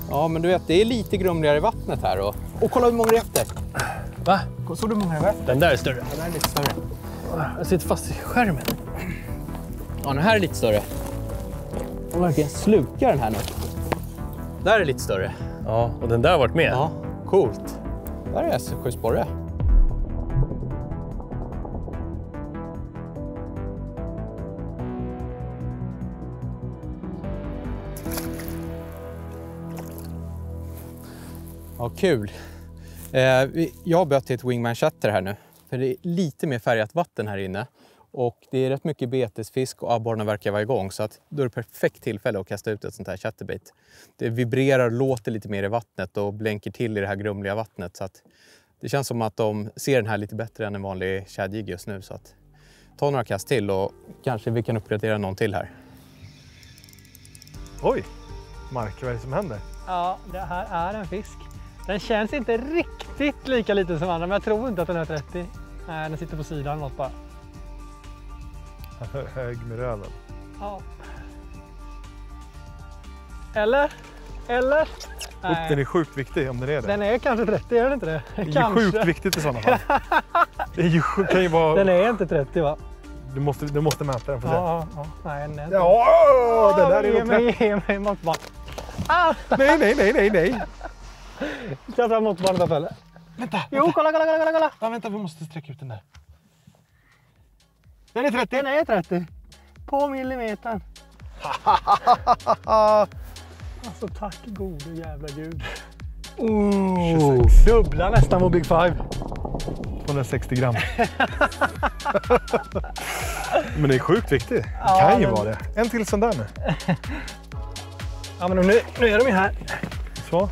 G: Ja, men du vet, det är lite grumligare i vattnet här. Och kolla hur många det är efter.
D: Va?
G: Såg du hur många det är efter?
D: Den där är större.
G: Den där är lite större.
D: Jag sitter fast i skärmen.
G: Ja, den här är lite större. Och verkligen slukar den här nu. Där är lite större.
D: Ja, och den där har varit med.
G: Ja, coolt. Där är SK-sporre. Ja, kul. Jag har bött till ett Wingman Chatter här nu. För det är lite mer färgat vatten här inne. Och det är rätt mycket betesfisk och abborrarna verkar vara igång. Så att då är det perfekt tillfälle att kasta ut ett sånt här chatterbait. Det vibrerar och låter lite mer i vattnet och blänker till i det här grumliga vattnet. Så att det känns som att de ser den här lite bättre än en vanlig tjädjig just nu. Så att ta några kast till och kanske vi kan uppgradera någon till här.
K: Oj, Mark, vad är det som händer?
J: Ja, det här är en fisk. Den känns inte riktigt lika liten som andra, men jag tror inte att den är 30. Nej, den sitter på sidan något bara.
K: Hög med röven.
J: Ja. Eller?
K: Den är sjukt viktig om den är det.
J: Den är kanske 30, är den inte det?
K: Det är ju sjukt viktigt i sådana fall. Det är ju, kan ju vara...
J: Den är inte 30, va?
K: Du måste mäta den för att se.
J: Ja. Nej, den är inte.
K: Ja, den där är nog 30.
J: Ge mig måttband.
K: Nej.
J: Ska jag ta måttbandet av eller?
K: Vänta.
J: Jo, kolla.
K: Ja, vänta, vi måste sträcka ut den där. Den är 30.
J: Den är 30. På millimetern. Alltså tack gode jävla gud.
K: 26.
J: Dubbla nästan på Big Five.
K: 260 gram. Men det är sjukt viktigt. Det
J: Ja,
K: kan ju
J: men...
K: vara det. En till sån där nu.
J: Ja, men nu är de ju här.
K: Så.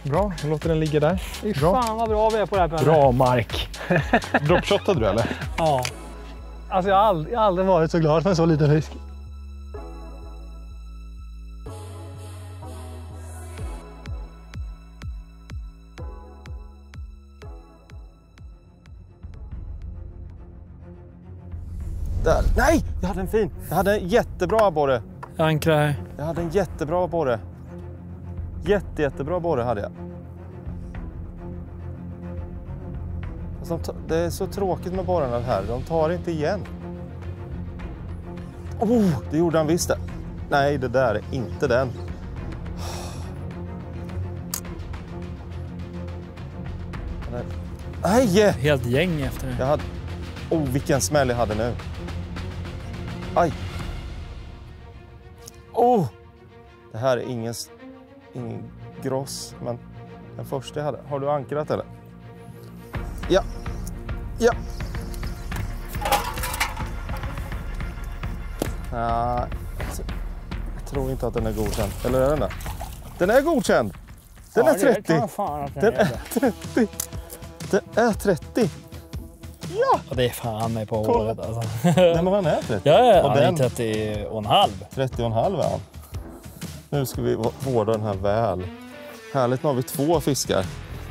K: Bra, jag låter den ligga där.
J: Bra. Fan vad bra vi är på det här.
K: Bra, Mark. Dropshotade du eller?
J: Ja. Alltså jag har aldrig varit så glad för en så liten fisk.
F: Där. Nej! Jag hade en fin. Jag hade en jättebra abborre.
J: Jag ankrar.
F: Jag hade en jättebra abborre. Jättebra abborre hade jag. Det är så tråkigt med borrarna här. De tar inte igen. Det gjorde han visst det. Nej, det där är inte den. Nej!
H: Helt gäng efter det.
F: Jag hade... vilken smäll jag hade nu. Aj! Det här är ingen gross, men den första jag hade. Har du ankrat eller? Ja. Jag tror inte att den är godkänd. Eller är den där? Den är godkänd! Den är 30! Den är 30! Den är 30! Ja!
H: Och det är fan mig på året alltså.
F: Nej, men han är 30.
H: Ja,
F: och
H: han är 30,5.
F: 30,5 är han. Nu ska vi vårda den här väl. Härligt, nu har vi 2 fiskar.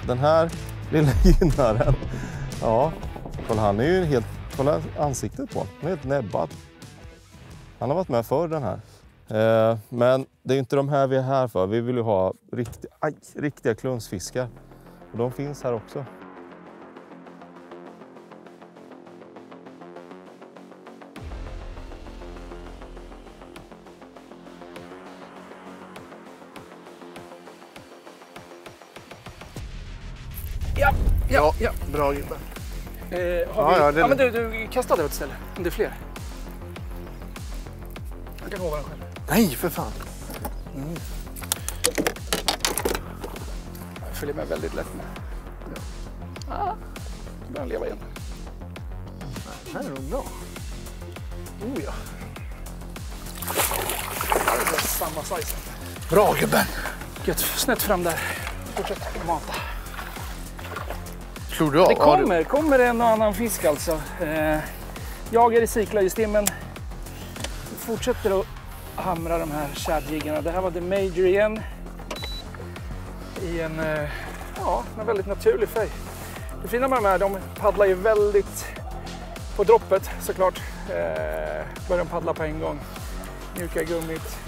F: Den här lilla gynnaren. Ja, han är ju helt... Kolla ansiktet på honom. Han är helt näbbad. Han har varit med för den här. Men det är inte de här vi är här för. Vi vill ju ha riktiga klunsfiskar. Och de finns här också.
N: Ja, bra gubben.
E: Men du kastade ett ställe, om det är fler. Jag kan hålla den själv.
N: Nej, för fan.
E: Jag följer med väldigt lätt med. Nu börjar leva igen.
N: Det här är nog bra.
E: Ja. Det är samma size.
N: Bra gubben.
E: Gött, snett fram där. Fortsätt mata.
N: Tror du av?
E: Det kommer en och annan fisk alltså. Jagar i Siklöjestimmen. Fortsätter att hamra de här shadjiggarna. Det här var The Major igen. I en väldigt naturlig färg. Det fina med de här, de paddlar ju väldigt på droppet såklart. Börjar de paddla på en gång. Mjuka gummit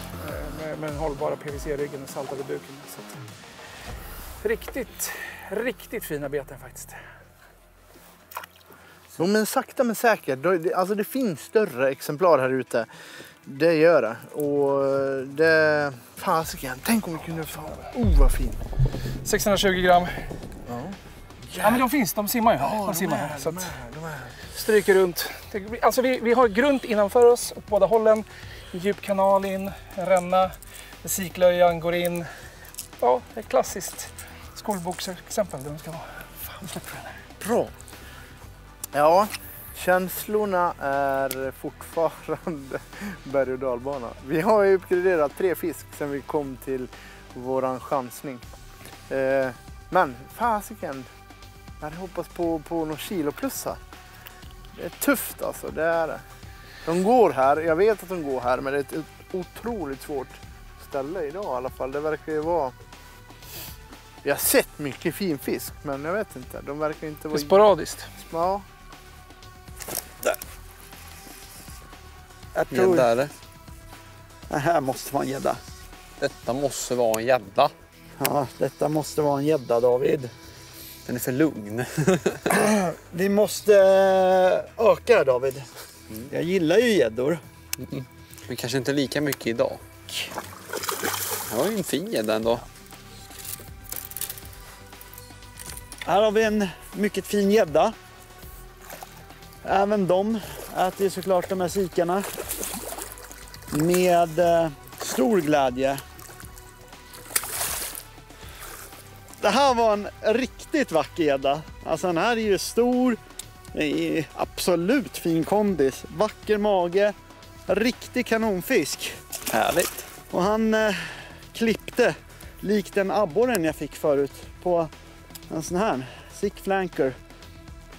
E: med den hållbara PVC-ryggen och saltade buken. Så att, riktigt fina beten faktiskt.
N: Jo, men sakta men säkert. Alltså det finns större exemplar här ute. Det gör det. Och det... Fasiken, tänk om vi kunde få... vad fin.
E: 620 gram. Ja, men de finns. De simmar ju. De simmar här. Så att stryker runt. Alltså vi har grunt innanför oss åt båda hållen. En djup kanal in, en ränna. Siklöjan går in. Ja, det är klassiskt skolboksexempel. Det ska vara. Fan, släpper den här.
N: Bra. Ja, känslorna är fortfarande berg- och dalbana. Vi har ju uppgraderat 3 fisk sedan vi kom till våran chansning. Men fasiken, jag hade hoppats på någon kilo plus här. Det är tufft alltså, det är det. De går här, jag vet att de går här, men det är ett otroligt svårt ställe idag i alla fall. Det verkar ju vara... Jag har sett mycket fin fisk, men jag vet inte. De verkar inte vara...
E: Det är sporadiskt.
N: Ja.
I: Där. Jag tror...
P: Gädda är det.
I: Det här måste vara en gädda.
P: Detta måste vara en gädda.
I: Ja, detta måste vara en gädda, David.
P: Den är för lugn.
I: Vi måste öka, David. Jag gillar ju gäddor.
P: Men kanske inte lika mycket idag. Det var ju en fin gädda ändå.
I: Här har vi en mycket fin gädda. Även de äter ju såklart de här sikarna med stor glädje. Det här var en riktigt vacker gädda. Alltså den här är ju stor, är absolut fin kondis, vacker mage, riktig kanonfisk.
P: Härligt.
I: Och han klippte likt den abborren jag fick förut på en sån här sick flanker.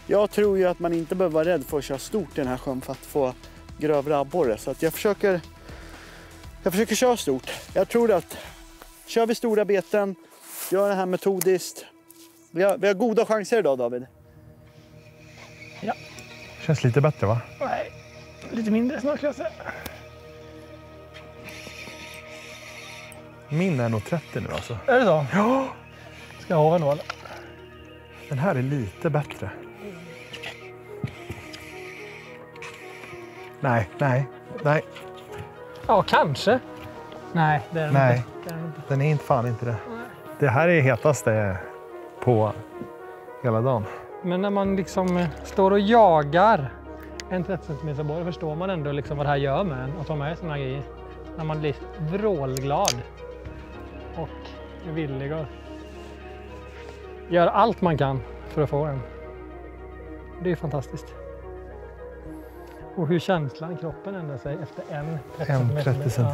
I: Jag tror ju att man inte behöver vara rädd för att köra stort i den här sjön för att få grövre abborre. Så att jag försöker köra stort. Jag tror att kör vi stora beten, gör det här metodiskt. Vi har goda chanser idag, David.
K: Ja. Känns lite bättre, va?
H: Nej, lite mindre snarklasse.
K: Min är nog 30 nu alltså.
H: Är det så?
K: Ja.
H: Ska jag ha en då?
K: Den här är lite bättre. Nej.
J: Ja, kanske. Nej, det är den
K: Nej,
J: inte. Det är den inte.
K: den är inte fan inte det. Det här är hetaste på hela dagen.
J: Men när man liksom står och jagar en 30 cm abborre förstår man ändå liksom vad det här gör med en att ta med såna grejer. När man blir vrålglad och är villig att göra allt man kan för att få en. Det är fantastiskt. Och hur känslan i kroppen ändrar sig efter en 30 cm. Ja.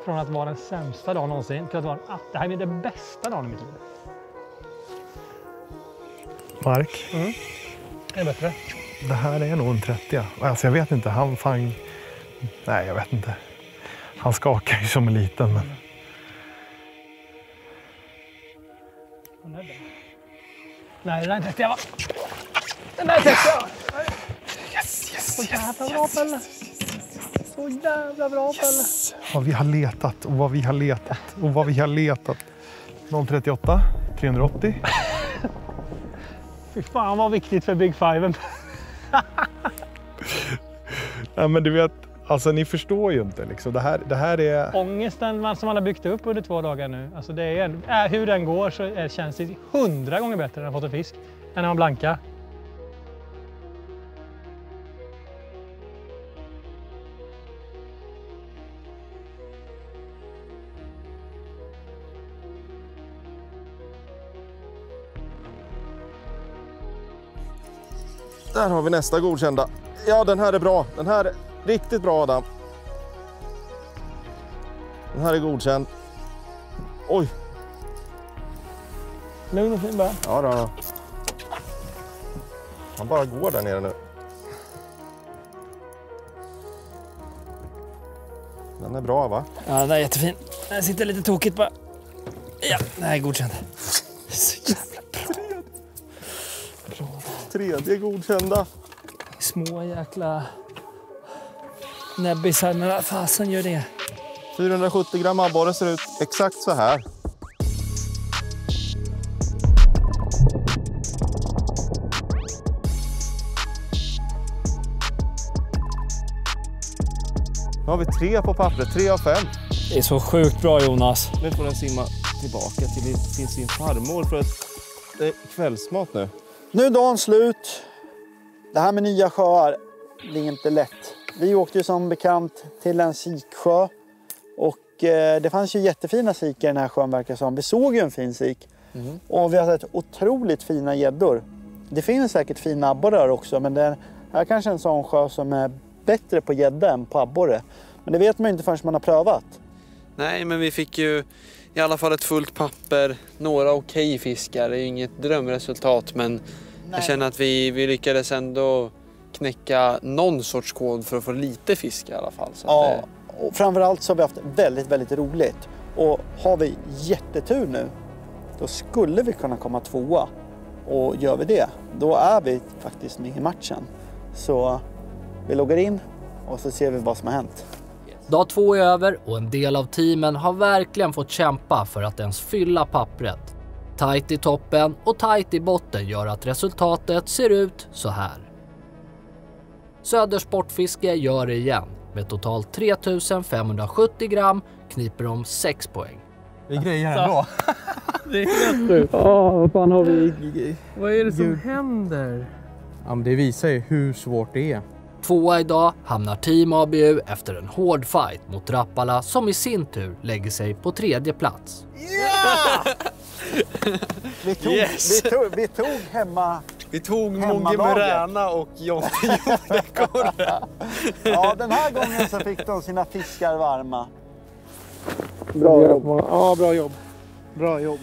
J: Från att vara den sämsta dagen någonsin till att vara det här är det bästa dagen i mitt liv.
K: Mark.
J: Det är bättre.
K: Det här är nog en 30. Alltså jag vet inte, nej, jag vet inte. Han skakar ju som en liten, men...
J: Nej, den där är 30, va? Den där är 30, va? Så jävla bra, Pelle. Så jävla bra, Pelle.
K: Vad vi har letat och vad vi har letat och vad vi har letat. 038, 380.
J: Fy fan vad viktigt för Big Five.
K: Ja, men du vet, alltså ni förstår ju inte liksom. Det här är...
J: Ångesten som man har byggt upp under 2 dagar nu. Alltså det är hur den går så känns det 100 gånger bättre än att få en fisk. Än när man blankar.
F: Där har vi nästa godkända. Ja, den här är bra. Den här är riktigt bra, Adam. Den här är godkänd. Oj.
J: Lugn och fin bara.
F: Ja då. Han bara går där nere nu. Den är bra, va?
J: Ja, den är jättefin. Den sitter lite tokigt bara. Ja, den här är godkänd. Så jävla bra.
F: Tredje godkända.
J: Små jäkla näbbisar, men vad fasen gör det?
F: 470 gram abborre ser ut exakt så här. Nu har vi 3 på pappret, 3 av 5.
J: Det är så sjukt bra, Jonas.
F: Nu får den simma tillbaka till sin farmor för att det är kvällsmat nu. Nu är dagen slut. Det här med nya sjöar blir inte lätt. Vi åkte ju som bekant till en siksjö. Och det fanns ju jättefina sik i den här sjön verkar som. Vi såg ju en fin sik. Och vi har sett otroligt fina gäddor. Det finns säkert fina abborrar också. Men det är kanske en sån sjö som är bättre på gädda än på abborre. Men det vet man ju inte förrän man har prövat.
P: Nej, men vi fick ju i alla fall ett fullt papper. Några okej fiskar. Det är ju inget drömresultat, men jag känner att vi lyckades ändå knäcka någon sorts kod för att få lite fisk i alla fall. Så
I: ja, och framförallt så har vi haft väldigt, väldigt roligt. Och har vi jättetur nu, då skulle vi kunna komma 2:a. Och gör vi det, då är vi faktiskt med i matchen. Så vi loggar in och så ser vi vad som har hänt.
B: Dag 2 är över och en del av teamen har verkligen fått kämpa för att ens fylla pappret. Tajt i toppen och tajt i botten gör att resultatet ser ut så här. Söders Sportfiske gör det igen. Med totalt 3570 gram kniper de 6 poäng.
G: Vi grejer ändå.
J: Det är helt sjukt. Vad fan har vi? Vad är det som händer?
G: Ja, men det visar ju hur svårt det är.
B: 2:a idag hamnar Team ABU efter en hård fight mot Rappala som i sin tur lägger sig på 3:e plats.
I: Yeah! Vi tog hemma.
P: Vi tog Mogge Muräna och Jonte Jordekorre.
I: Ja, den här gången så fick de sina fiskar varma.
J: Bra jobb. Ja, bra jobb. Bra jobb.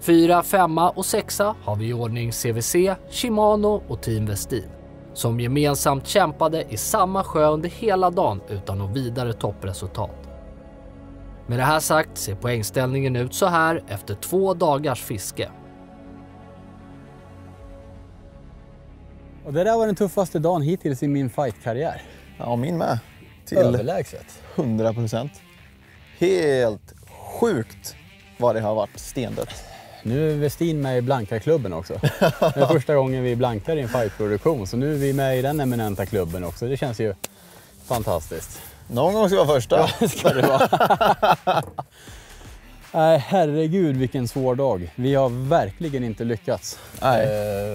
B: 4, 5 och 6 har vi i ordning CVC, Shimano och Team Westin, som gemensamt kämpade i samma sjö under hela dagen utan något vidare toppresultat. Med det här sagt ser poängställningen ut så här efter 2 dagars fiske.
C: Och det där var den tuffaste dagen hittills i min fight-karriär.
M: Ja, min med.
C: Överlägset.
M: 100%. Helt sjukt vad det har varit stendött.
C: Nu är Westin med i Blanka-klubben också. Det är första gången vi blankar i en fightproduktion, så nu är vi med i den eminenta klubben också. Det känns ju Fantastiskt.
M: Någon gång ska vara första.
C: Ja, det ska det vara. Nej, herregud vilken svår dag. Vi har verkligen inte lyckats.
M: Nej,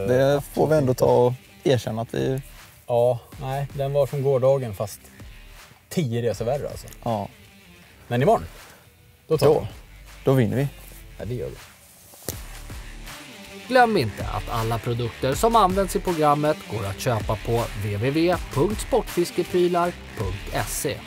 M: det får vi ändå ta och erkänna att vi...
C: Ja, nej, den var som gårdagen fast 10 resor värre alltså.
M: Ja.
C: Men imorgon, då tar vi.
M: Då vinner vi.
C: Ja, det gör vi.
B: Glöm inte att alla produkter som används i programmet går att köpa på www.sportfiskeprylar.se.